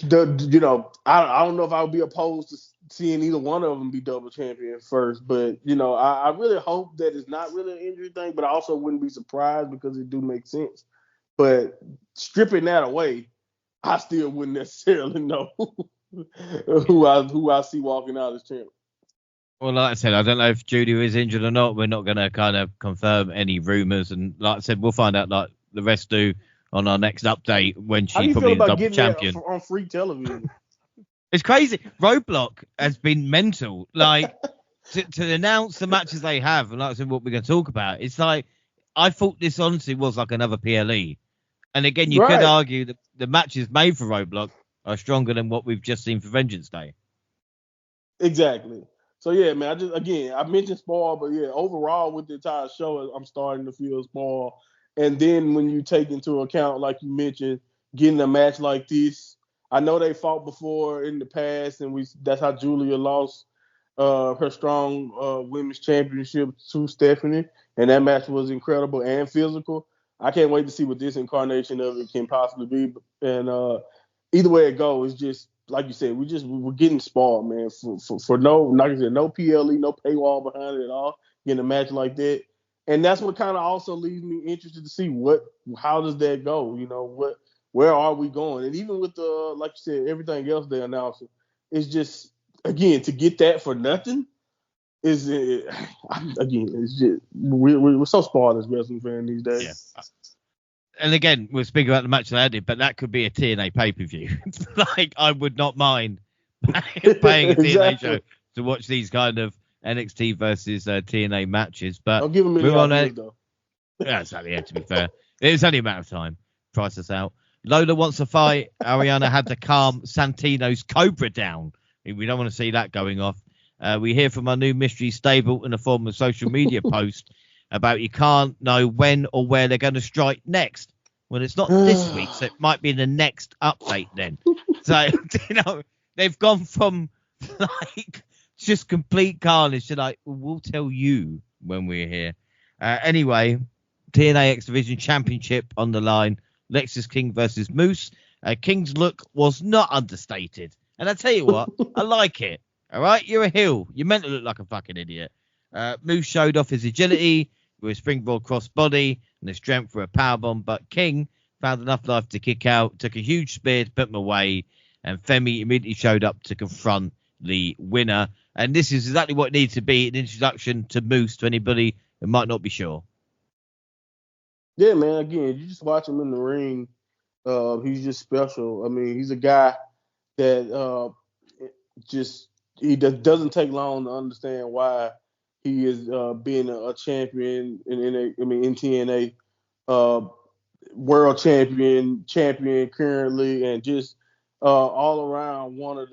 I don't know if I would be opposed to seeing either one of them be double champion first, but I really hope that it's not really an injury thing, but I also wouldn't be surprised because it do make sense. But stripping that away, I still wouldn't necessarily know who I see walking out as champion. Well, like I said, I don't know if Judy is injured or not. We're not going to kind of confirm any rumors, and like I said, we'll find out like the rest do on our next update when she's probably the double champion on free television. It's crazy. Roadblock has been mental. Like to announce the matches they have, and like I said, what we're going to talk about. It's like I thought this honestly was like another PLE, and again, you could argue that the matches made for Roadblock are stronger than what we've just seen for Vengeance Day. Exactly. So yeah, man. I mentioned spoil, but yeah, overall with the entire show, I'm starting to feel spoil. And then when you take into account, like you mentioned, getting a match like this, I know they fought before in the past, and that's how Julia lost her strong women's championship to Stephanie, and that match was incredible and physical. I can't wait to see what this incarnation of it can possibly be. And either way it goes, it's just like you said, we're getting spoiled, man. For no, like I said, no PLE, no paywall behind it at all. Getting a match like that, and that's what kind of also leaves me interested to see how does that go? Where are we going? And even with the, like you said, everything else they announced, it's just, again, to get that for nothing is again, it's just we're so spoiled as wrestling fans these days. Yeah. And again, we'll speak about the match that I did, but that could be a TNA pay-per-view. Like, I would not mind paying a TNA show to watch these kind of NXT versus TNA matches. But don't give them any ideas, though. Yeah, exactly. Yeah, to be fair, it's only a matter of time. Price us out. Lola wants to fight. Ariana had to calm Santino's Cobra down. We don't want to see that going off. We hear from our new mystery stable in the form of social media post about you can't know when or where they're going to strike next. Well, it's not this week, so it might be in the next update then. So, they've gone from like just complete carnage to like, we'll tell you when we're here. Anyway, TNA X Division Championship on the line. Lexis King versus Moose. King's look was not understated. And I tell you what, I like it. All right, you're a heel. You're meant to look like a fucking idiot. Moose showed off his agility with a springboard crossbody and the strength for a powerbomb, but King found enough life to kick out, took a huge spear to put him away, and Femi immediately showed up to confront the winner. And this is exactly what it needs to be, an introduction to Moose to anybody who might not be sure. Yeah, man, again, you just watch him in the ring. He's just special. I mean, he's a guy that he doesn't take long to understand why he is being a champion in TNA, world champion currently, and just all around one of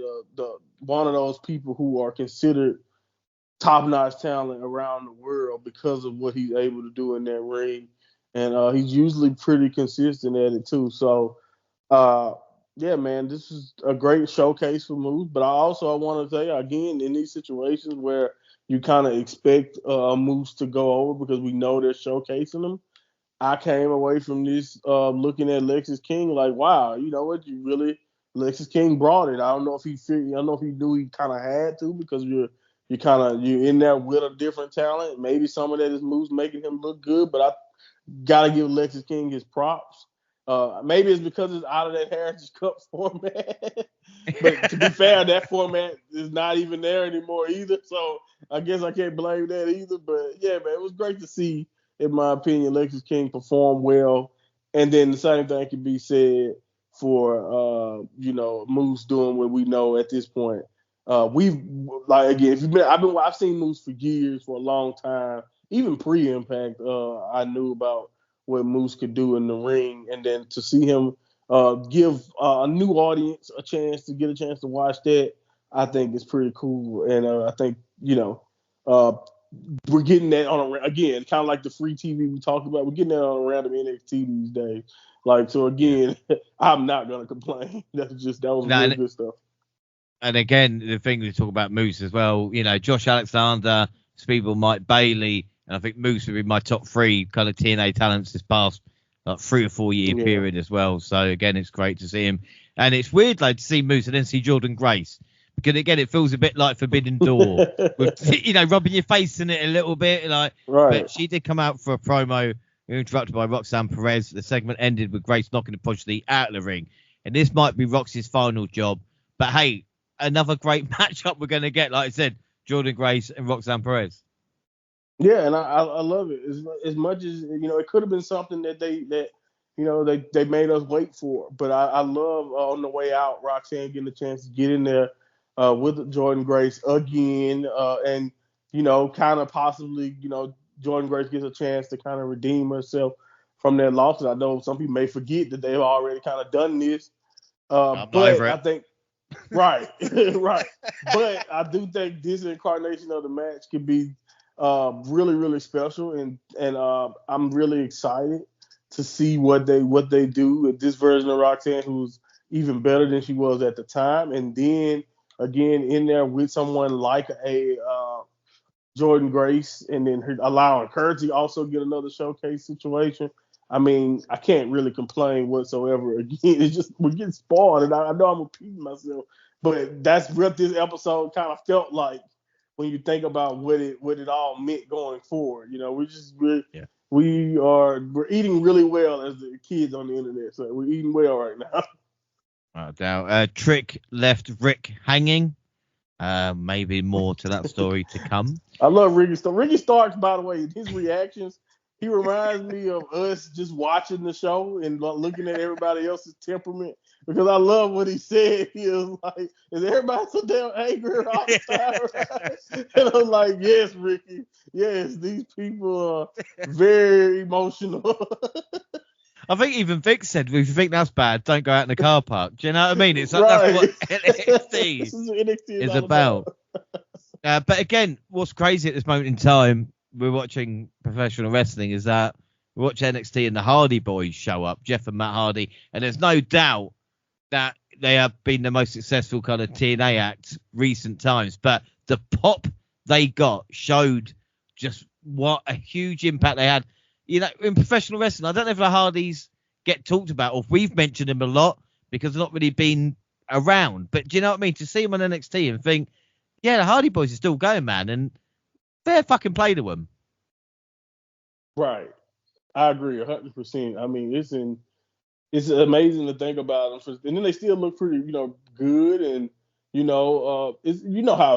those people who are considered top-notch talent around the world because of what he's able to do in that ring, and he's usually pretty consistent at it too. So, yeah, man, this is a great showcase for Moose. But I want to say, again, in these situations where you kind of expect Moose to go over because we know they're showcasing them, I came away from this looking at Lexis King like, wow, you know what? Lexis King brought it. I don't know if he knew he kind of had to, because you're in there with a different talent. Maybe some of that is Moose making him look good, but I gotta give Lexis King his props. Maybe it's because it's out of that Heritage Cup format. But to be fair, that format is not even there anymore either. So I guess I can't blame that either. But yeah, man, it was great to see, in my opinion, Lexis King perform well. And then the same thing can be said for Moose doing what we know at this point. I've seen Moose for years, for a long time, even pre-Impact. I knew about what Moose could do in the ring, and then to see him give a new audience a chance to watch that, I think is pretty cool. And I think we're getting that again, kind of like the free TV we talked about. We're getting that on a random NXT these days. Like, so again, I'm not gonna complain. That was really good stuff. And again, the thing we talk about Moose as well, Josh Alexander, Speedball Mike Bailey, and I think Moose would be my top three kind of TNA talents this past 3 or 4 year period as well. So again, it's great to see him. And it's weird to see Moose and then see Jordan Grace, because again, it feels a bit like Forbidden Door, with, rubbing your face in it a little bit. Right. But she did come out for a promo, interrupted by Roxanne Perez. The segment ended with Grace knocking the Posh out of the ring. And this might be Roxy's final job. But hey, another great matchup we're going to get, like I said, Jordan Grace and Roxanne Perez. Yeah, and I love it as much as it could have been something that they made us wait for. But I love on the way out, Roxanne getting a chance to get in there with Jordan Grace again, and kind of possibly Jordan Grace gets a chance to kind of redeem herself from that loss. I know some people may forget that they've already kind of done this I'm not over I it. think right, right. But I do think this incarnation of the match could be really, really special, and I'm really excited to see what they do with this version of Roxanne, who's even better than she was at the time, and then again in there with someone like a Jordan Grace, and then allowing her to also get another showcase situation. I mean, I can't really complain whatsoever. Again, it's just we're getting spoiled, and I know I'm repeating myself, but that's what this episode kind of felt like when you think about what it all meant going forward. You know, we're eating really well as the kids on the internet, so we're eating well right now. Now, Trick left Rick hanging. Maybe more to that story to come. I love Ricky Starks. Ricky Starks, by the way, his reactions, he reminds me of us just watching the show and looking at everybody else's temperament, because I love what he said. He was like, is everybody so damn angry all the time? And I'm like, yes, Ricky. Yes, these people are very emotional. I think even Vic said, if you think that's bad, don't go out in the car park. Do you know what I mean? It's like Right. That's what NXT is about. But again, what's crazy at this moment in time, we're watching professional wrestling, is that we watch NXT and the Hardy Boys show up, Jeff and Matt Hardy, and there's no doubt that they have been the most successful kind of TNA act recent times. But the pop they got showed just what a huge impact they had. You know, in professional wrestling, I don't know if the Hardys get talked about, or if we've mentioned them a lot, because they've not really been around. But do you know what I mean? To see them on NXT and think, yeah, the Hardy Boys are still going, man, and fair fucking play to them. Right. I agree 100%. I mean, it's amazing to think about them. And then they still look pretty, good. And, how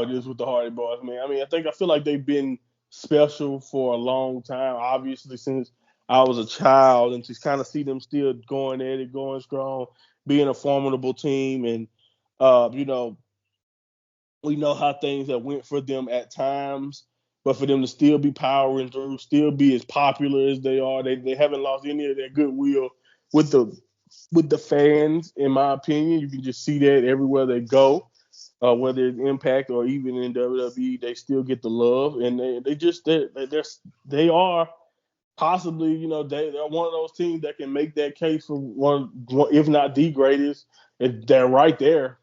it is with the Hardy Boys, man. I mean, I feel like they've been special for a long time, obviously, since I was a child, and to kind of see them still going at it, going strong, being a formidable team. And, we know how things have went for them at times, but for them to still be powering through, still be as popular as they are, they haven't lost any of their goodwill with the fans, in my opinion. You can just see that everywhere they go, whether it's Impact or even in WWE, they still get the love, and they are possibly, they're one of those teams that can make that case for one, if not the greatest. They're right there,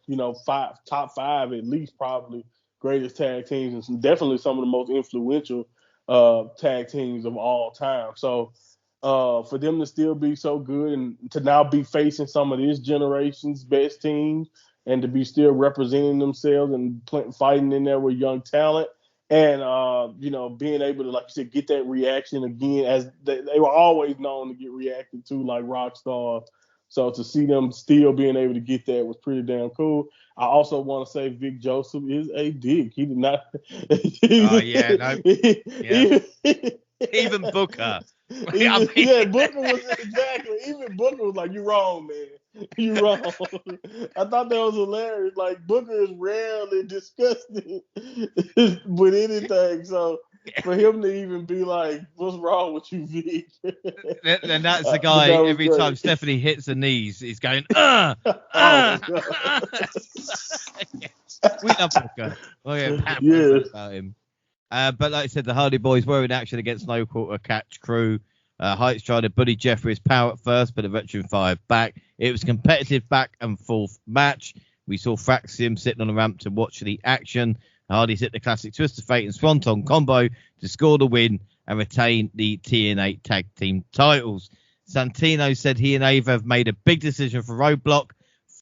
top five at least, probably greatest tag teams, and definitely some of the most influential tag teams of all time. So for them to still be so good and to now be facing some of this generation's best teams, and to be still representing themselves and fighting in there with young talent, and being able to, like you said, get that reaction again, as they were always known to get reacted to like rock stars. So to see them still being able to get that was pretty damn cool. I also want to say Vic Joseph is a dick. He did not. Even Booker. Booker was exactly. Even Booker was like, "You wrong, man. You wrong." I thought that was hilarious. Like, Booker is rarely disgusted with anything, so for him to even be like, "What's wrong with you, Vic?" Then that's the guy. Every great. Time Stephanie hits the knees, he's going, We love Booker. About him. But like I said, the Hardy Boys were in action against No Quarter Catch Crew. Heights tried to bully Jeffrey's power at first, but the veteran fired back. It was a competitive back and forth match. We saw Fraxium sitting on the ramp to watch the action. Hardys hit the classic Twist of Fate and Swanton combo to score the win and retain the TNA tag team titles. Santino said he and Ava have made a big decision for Roadblock.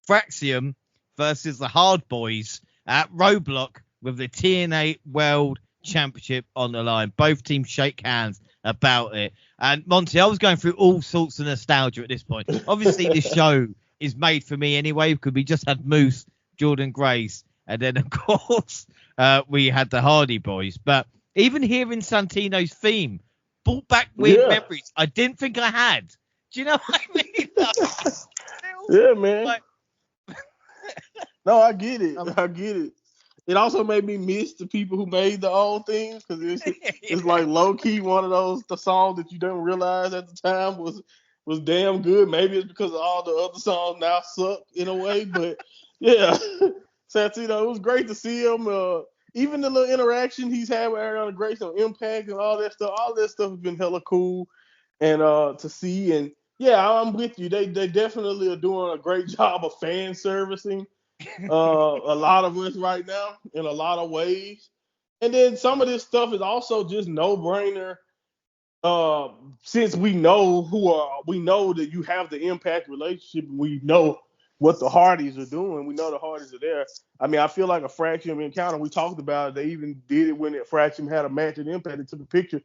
Fraxium versus the Hard Boys at Roadblock with the TNA World Championship on the line. Both teams shake hands about it. And Monty, I was going through all sorts of nostalgia at this point. Obviously, this show is made for me anyway, because we just had Moose, Jordan Grace, and then, of course, we had the Hardy Boys. But even hearing Santino's theme brought back weird memories I didn't think I had. Do you know what I mean? Yeah, man. No, I get it. I get it. It also made me miss the people who made the old things, because it's like low key one of the songs that you don't realize at the time was was damn good. Maybe it's because all the other songs now suck in a way, but yeah, Santino, it was great to see him. Even the little interaction he's had with Ariana Grace on Impact and all that stuff has been hella cool and to see. And yeah, I'm with you. They definitely are doing a great job of fan servicing a lot of us right now in a lot of ways. And then some of this stuff is also just no brainer. Since we know that you have the Impact relationship, we know what the Hardys are doing. We know the Hardys are there. I mean, I feel like a Fraction encounter. We talked about it. They even did it when Fraction had a match at Impact. They took a picture.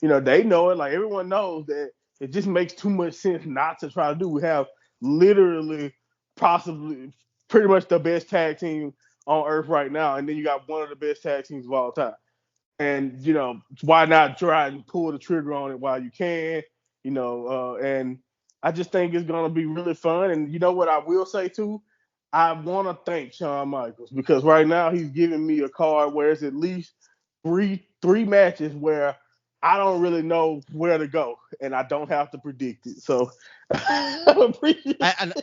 You know, they know it. Like everyone knows that it just makes too much sense not to try to do. We have literally, possibly, pretty much the best tag team on earth right now, and then you got one of the best tag teams of all time. And you know, why not try and pull the trigger on it while you can? You know, and I just think it's gonna be really fun. And you know what I will say too, I want to thank Shawn Michaels because right now he's giving me a card where it's at least three matches where I don't really know where to go and I don't have to predict it. So I appreciate it. And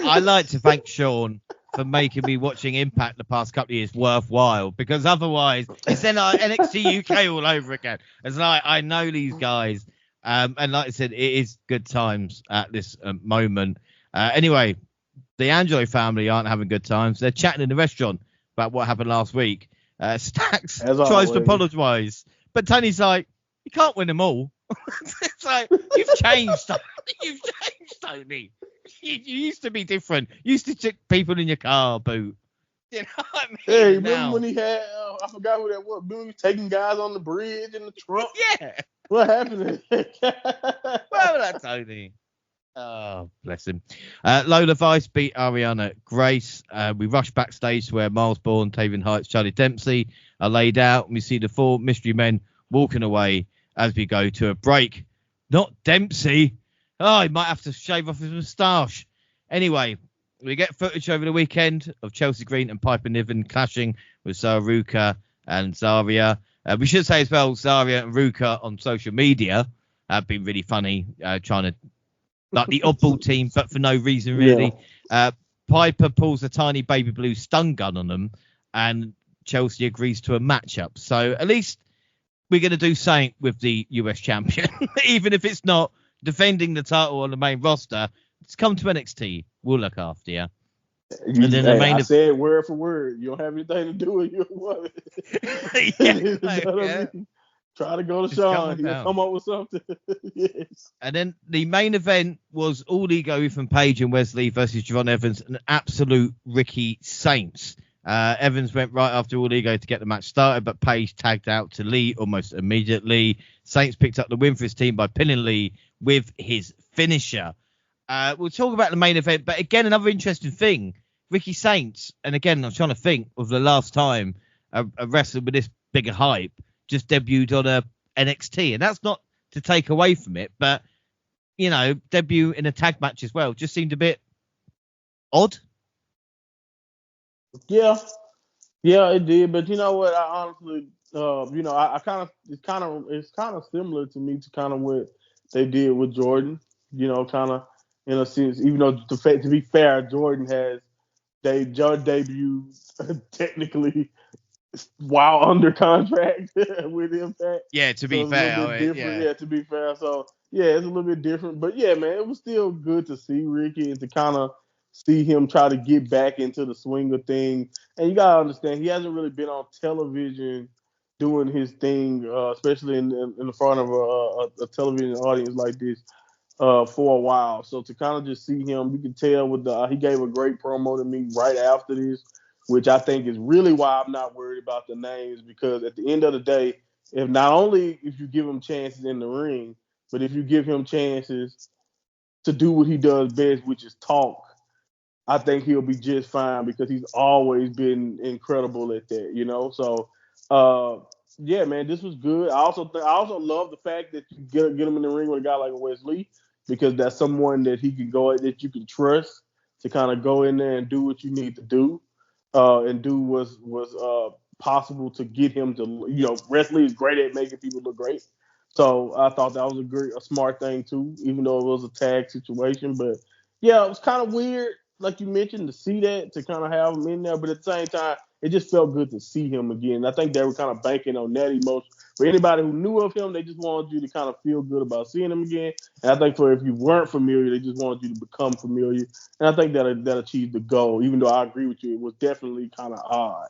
I like to thank Sean for making me watching Impact the past couple of years worthwhile, because otherwise it's then like NXT UK all over again. It's like I know these guys, and like I said, it is good times at this moment. Anyway, the Angelo family aren't having good times. They're chatting in the restaurant about what happened last week. Stacks tries to apologise, but Tony's like, you can't win them all. It's like, you've changed. You've changed, Tony. You used to be different. You used to check people in your car boot. You know what I mean? Hey, remember when he had, I forgot who that was. Remember he was taking guys on the bridge in the truck? Yeah. What happened? Well, that's Tony. Oh, bless him. Lola Vice beat Ariana Grace. We rush backstage to where Miles Bourne, Taven Heights, Charlie Dempsey are laid out. And we see the four mystery men walking away as we go to a break. Not Dempsey. Oh, he might have to shave off his moustache. Anyway, we get footage over the weekend of Chelsea Green and Piper Niven clashing with Ruka and Zarya. We should say as well, Zarya and Ruka on social media have been really funny, trying to, like the oddball team, but for no reason really. Yeah. Piper pulls a tiny baby blue stun gun on them, and Chelsea agrees to a matchup. So at least we're going to do something with the US champion, even if it's not defending the title on the main roster. Just come to NXT. We'll look after you. And then the main I said word for word. You don't have anything to do with your woman. Yeah. Try to go to Sean. He'll come up with something. Yes. And then the main event was All Ego, Ethan Page and Wesley versus Javon Evans, an absolute Ricky Saints. Evans went right after All Ego to get the match started, but Page tagged out to Lee almost immediately. Saints picked up the win for his team by pinning Lee with his finisher. We'll talk about the main event, but again, another interesting thing, Ricky Saints, and again, I'm trying to think of the last time a wrestler with this bigger hype just debuted on a NXT, and that's not to take away from it, but, you know, debut in a tag match as well just seemed a bit odd. Yeah, it did, but you know what, I honestly, you know, I kind of, it's kind of similar to me to kind of what they did with Jordan, you know, kind of in a sense, even though to be fair, Jordan has debuted technically while under contract with Impact. Yeah, to be fair. Yeah, to be fair. So, yeah, it's a little bit different. But, yeah, man, it was still good to see Ricky and to kind of see him try to get back into the swing of things. And you got to understand, he hasn't really been on television doing his thing, especially in the front of a television audience like this for a while. So to kind of just see him, you can tell with he gave a great promo to me right after this, which I think is really why I'm not worried about the names, because at the end of the day, if not only if you give him chances in the ring, but if you give him chances to do what he does best, which is talk, I think he'll be just fine because he's always been incredible at that, you know? So, yeah, man, this was good. I also love the fact that you get him in the ring with a guy like Wesley, because that's someone that he can go at, that you can trust to kind of go in there and do what you need to do, and do was possible to get him to, you know, Wesley is great at making people look great. So I thought that was a smart thing too, even though it was a tag situation. But yeah, it was kind of weird, like you mentioned, to see that, to kind of have him in there. But at the same time, it just felt good to see him again. I think they were kind of banking on that emotion. For anybody who knew of him, they just wanted you to kind of feel good about seeing him again. And I think for if you weren't familiar, they just wanted you to become familiar. And I think that achieved the goal. Even though I agree with you, it was definitely kind of odd.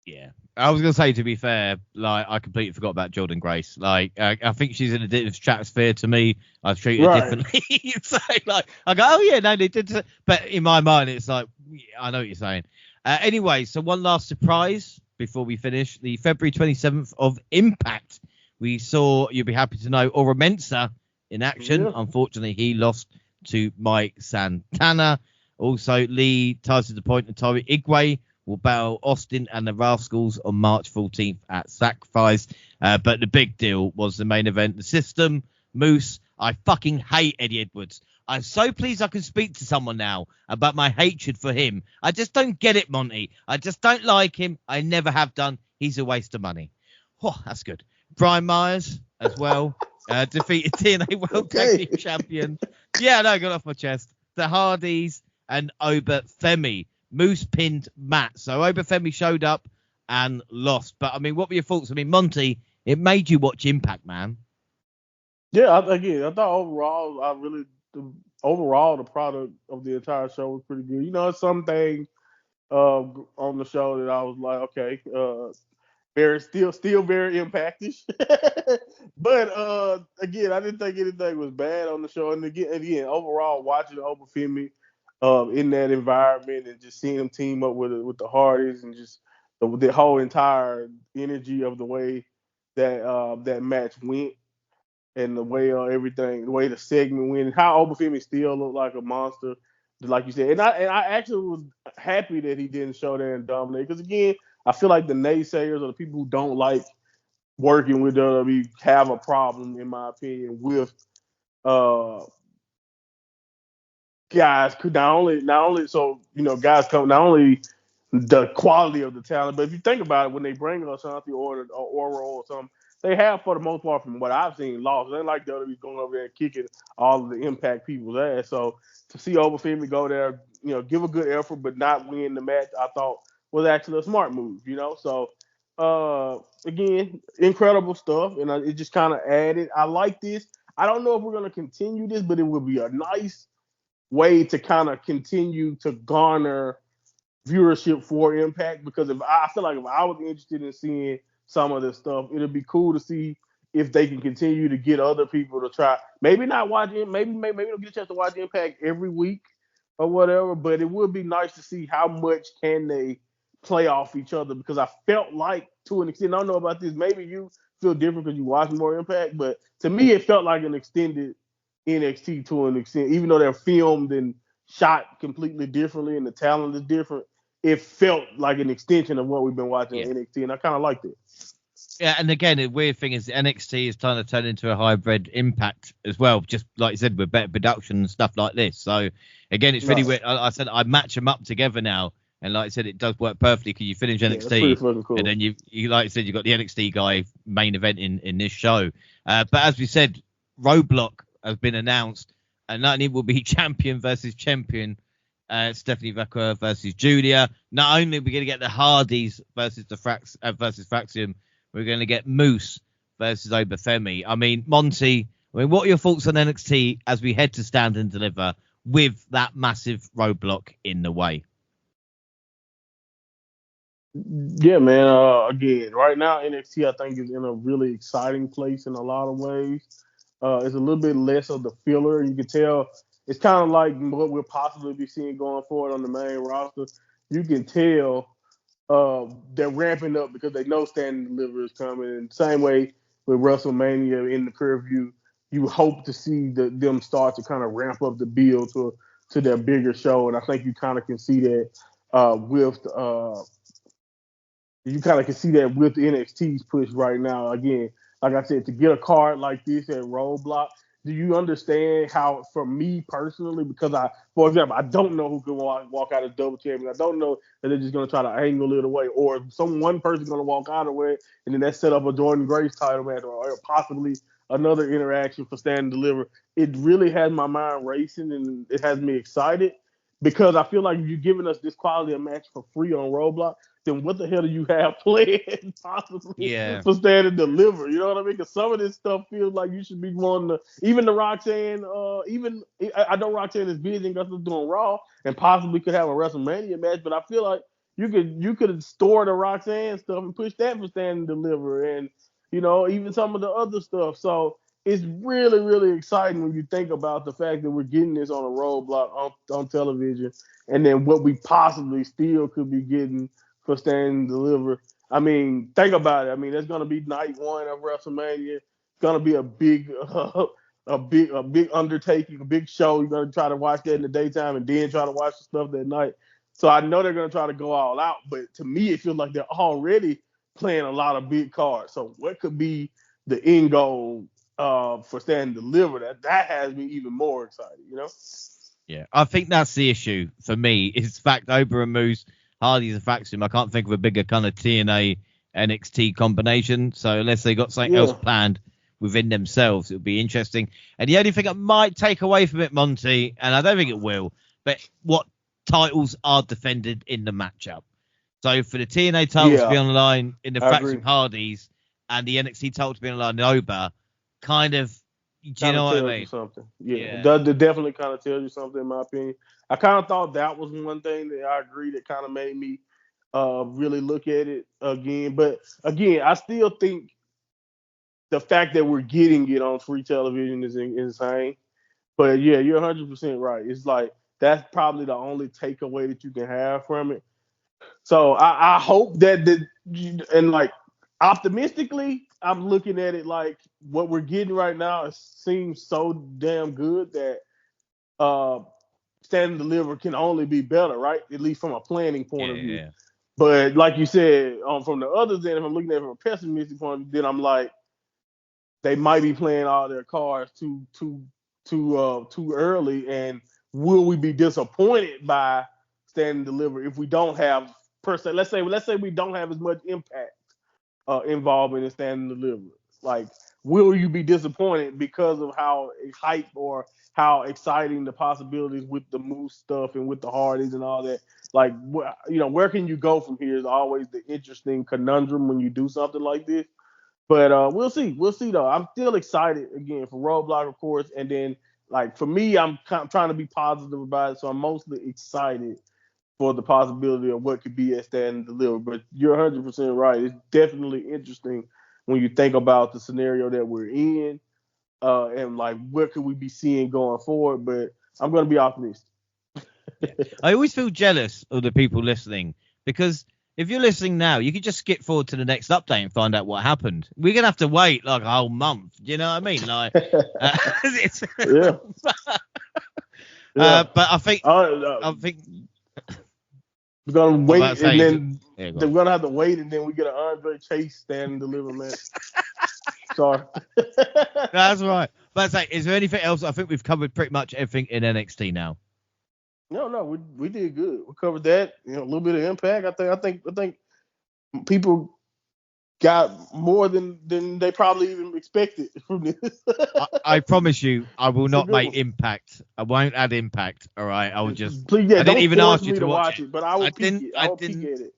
Yeah, I was gonna say, to be fair, like, I completely forgot about Jordan Grace. Like, I think she's in a different stratosphere to me. I treat her differently. So, like, I go, oh yeah, no, they did. But in my mind, it's like, yeah, I know what you're saying. Anyway, so one last surprise before we finish: the February 27th of Impact. We saw, you'll be happy to know, Ora Mensah in action. Yeah. Unfortunately, he lost to Mike Santana. Also, Lee Tyson the Point and Tori Igwe will battle Austin and the Rascals on March 14th at Sacrifice. But the big deal was the main event, the System, Moose. I fucking hate Eddie Edwards. I'm so pleased I can speak to someone now about my hatred for him. I just don't get it, Monty. I just don't like him. I never have done. He's a waste of money. Oh, that's good. Brian Myers as well. Defeated TNA World Tag Team Champion. Yeah, no, got off my chest. The Hardys and Oba Femi. Moose pinned Matt. So Oba Femi showed up and lost. But, I mean, what were your thoughts? I mean, Monty, it made you watch Impact, man. Yeah, I thought overall, the product of the entire show was pretty good. You know, some things on the show that I was like, okay, still very impactish. But again, I didn't think anything was bad on the show. And again, overall, watching Oba Femi in that environment and just seeing him team up with the Hardys and just the whole entire energy of the way that match went. And the way everything, the way the segment went, and how Oba Femi still looked like a monster, like you said. And I actually was happy that he didn't show there and dominate, because again, I feel like the naysayers or the people who don't like working with WWE have a problem, in my opinion, with guys could not only so guys come not only the quality of the talent, but if you think about it, when they bring Ashanti or Oral or something, they have, for the most part, from what I've seen, lost. They ain't like WWE's going over there and kicking all of the Impact people's ass. So to see Oba Femi go there, give a good effort but not win the match, I thought was actually a smart move. So again, incredible stuff, and it just kind of added. I like this. I don't know if we're going to continue this, but it would be a nice way to kind of continue to garner viewership for Impact, because I feel like if I was interested in seeing some of this stuff, it'd be cool to see if they can continue to get other people to try. Maybe not watch it. Maybe they'll get a chance to watch Impact every week or whatever. But it would be nice to see how much can they play off each other, because I felt like, to an extent, I don't know about this. Maybe you feel different because you watch more Impact, but to me, it felt like an extended NXT to an extent, even though they're filmed and shot completely differently and the talent is different. It felt like an extension of what we've been watching on NXT, and I kind of liked it. Yeah, and again, the weird thing is NXT is trying to turn into a hybrid Impact as well, just like you said, with better production and stuff like this. So, again, it's really weird. I said I match them up together now, and like I said, it does work perfectly, because you finish NXT, cool. And then you like I said, you got the NXT guy main event in this show. But as we said, Roadblock has been announced, and not only will be champion versus champion, Stephanie Vaquer versus Julia. Not only are we going to get the Hardys versus versus Fraxium, we're going to get Moose versus Oba Femi. I mean, Monty, what are your thoughts on NXT as we head to Stand and Deliver with that massive Roadblock in the way? Yeah, man. Again, right now NXT, I think, is in a really exciting place in a lot of ways. It's a little bit less of the filler. You can tell it's kind of like what we'll possibly be seeing going forward on the main roster. You can tell they're ramping up because they know Stand and Deliver is coming. And same way with WrestleMania in the preview, you hope to see them start to kind of ramp up the build to their bigger show. And I think you kind of can see that with NXT's push right now. Again, like I said, to get a card like this at Roadblock, do you understand how, for me personally, because for example, I don't know who can walk out as double champion. I don't know that they're just going to try to angle it away, or one person's going to walk out of it, and then that set up a Jordan Grace title match, or possibly another interaction for Stand and Deliver. It really has my mind racing, and it has me excited, because I feel like if you're giving us this quality of match for free on Roadblock, then what the hell do you have planned possibly for Stand and Deliver? You know what I mean? Because some of this stuff feels like you should be wanting to, even the Roxanne, I know Roxanne is busy and got stuff doing Raw and possibly could have a WrestleMania match, but I feel like you could store the Roxanne stuff and push that for Stand and Deliver, and even some of the other stuff. So it's really, really exciting when you think about the fact that we're getting this on a Roadblock on television, and then what we possibly still could be getting for Stand and Deliver. I mean, think about it. I mean, there's going to be night one of WrestleMania. It's going to be a big undertaking, a big show. You're going to try to watch that in the daytime and then try to watch the stuff that night. So I know they're going to try to go all out, but to me, it feels like they're already playing a lot of big cards. So what could be the end goal for Stand and Deliver? That has me even more excited, Yeah, I think that's the issue for me. Is the fact Ober and Moose, Hardy's a faction. I can't think of a bigger kind of TNA NXT combination. So unless they got something else planned within themselves, it would be interesting. And the only thing I might take away from it, Monty, and I don't think it will, but what titles are defended in the matchup. So for the TNA title to be on the line in the faction Hardy's, and the NXT title to be on the line in Ober, kind of, do you know what I mean? Something. Yeah. It definitely kind of tells you something, in my opinion. I kind of thought that was one thing that I agree that kind of made me really look at it again. But again, I still think the fact that we're getting it on free television is insane. But yeah, you're 100% right. It's like that's probably the only takeaway that you can have from it. So I hope that and like optimistically, I'm looking at it like what we're getting right now seems so damn good that Stand and Deliver can only be better, right? At least from a planning point of view. Yeah. But like you said, from the other end, if I'm looking at it from a pessimistic point of view, then I'm like, they might be playing all their cards too early, and will we be disappointed by Stand and Deliver if we don't have per se? Let's say we don't have as much impact involvement in Stand and Deliver. Like, will you be disappointed because of how hype or how exciting the possibilities with the Moose stuff and with the Hardys and all that? Like, where can you go from here is always the interesting conundrum when you do something like this. But we'll see. We'll see, though. I'm still excited, again, for Roadblock, of course. And then, like, for me, I'm trying to be positive about it. So I'm mostly excited for the possibility of what could be at Stand and Deliver. But you're 100% right. It's definitely interesting when you think about the scenario that we're in and, like, what could we be seeing going forward. But I'm going to be optimistic. I always feel jealous of the people listening, because if you're listening now, you can just skip forward to the next update and find out what happened. We're going to have to wait like a whole month. Do you know what I mean? Like, but I think we're going to wait, and then we're going to have to wait, and then we get an Andre Chase Stand and Deliver match. Sorry. That's right. But is there anything else? I think we've covered pretty much everything in NXT now. No, we did good. We covered that. A little bit of Impact. I think people got more than they probably even expected from this. I promise you, I will not make Impact. I won't add Impact. All right, I will just. Please, I didn't even ask you to watch it, but I will peek at it.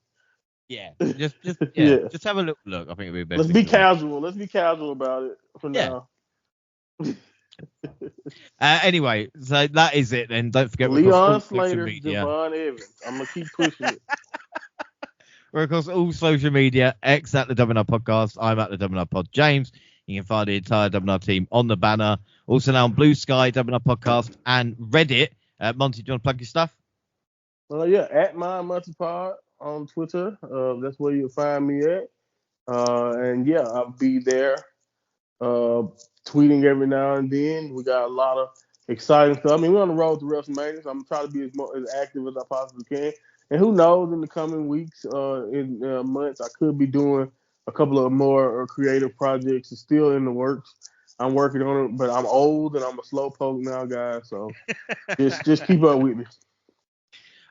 Yeah, just have a look. I think it'll be better. Let's be casual. Let's be casual about it for now. Anyway, so that is it then. Don't forget Leon Slater, Devon Evans. I'm gonna keep pushing it. We're across all social media. X at the WNR Podcast. I'm at the WNR Pod. James. You can find the entire WNR team on the banner. Also now on Blue Sky, WNR Podcast, and Reddit. Monty, do you want to plug your stuff? At Monty Pod on Twitter. That's where you'll find me at. And I'll be there. Tweeting every now and then. We got a lot of exciting stuff. I mean, we're on the road to WrestleMania, so I'm trying to be as active as I possibly can. And who knows, in the coming weeks, months, I could be doing a couple of more creative projects. It's still in the works. I'm working on it, but I'm old and I'm a slow poke now, guys. So just keep up with me.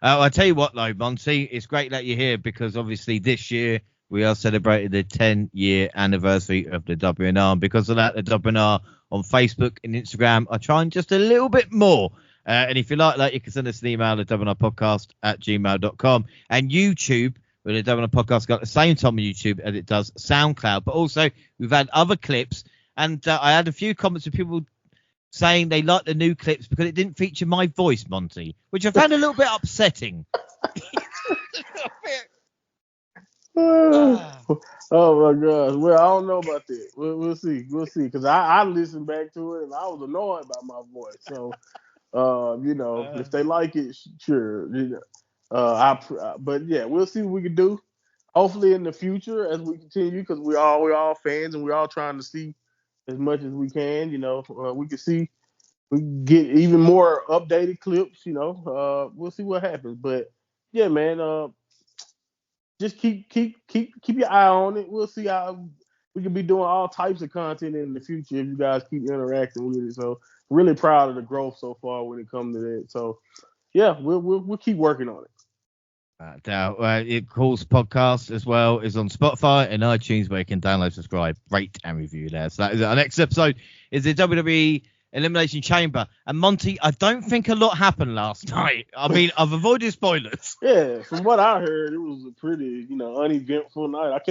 I tell you what, though, Monty, it's great that you're here because obviously this year we are celebrating the 10-year anniversary of the WNR. And because of that, the WNR on Facebook and Instagram are trying just a little bit more. And if you like that, you can send us an email at WNRpodcast@gmail.com. And YouTube, where the WNR Podcast got the same time on YouTube as it does SoundCloud. But also, we've had other clips. And I had a few comments of people saying they like the new clips because it didn't feature my voice, Monty, which I found a little bit upsetting. Oh my gosh. Well, I don't know about that. We'll see. We'll see. Because I listened back to it and I was annoyed by my voice. So, if they like it, sure. But yeah, we'll see what we can do. Hopefully in the future as we continue, because we're all fans and we're all trying to see as much as we can. We can get even more updated clips. We'll see what happens. But yeah, man. Just keep your eye on it. We'll see how we can be doing all types of content in the future if you guys keep interacting with it. So really proud of the growth so far when it comes to that. So yeah, we'll keep working on it. It calls podcast as well is on Spotify and iTunes where you can download, subscribe, rate and review there. So that is our next episode is the WWE Elimination Chamber. And Monty, I don't think a lot happened last night. I mean, I've avoided spoilers. Yeah, from what I heard, it was a pretty, uneventful night.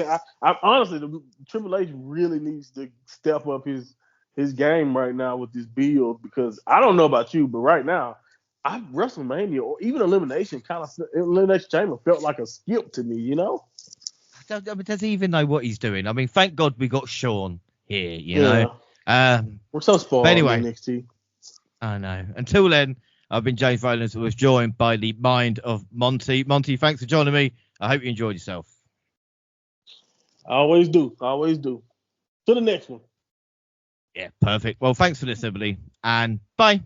I honestly, the Triple H really needs to step up his game right now with this build because I don't know about you, but right now, WrestleMania or even Elimination Chamber felt like a skip to me, Does he even know what he's doing? I mean, thank God we got Sean here, you know. We're so spoiled anyway, in NXT. I know. Until then, I've been James Rowlands, who was joined by the mind of Monty. Monty, thanks for joining me. I hope you enjoyed yourself. I always do. To the next one. Yeah, perfect. Well, thanks for listening, everybody, and bye.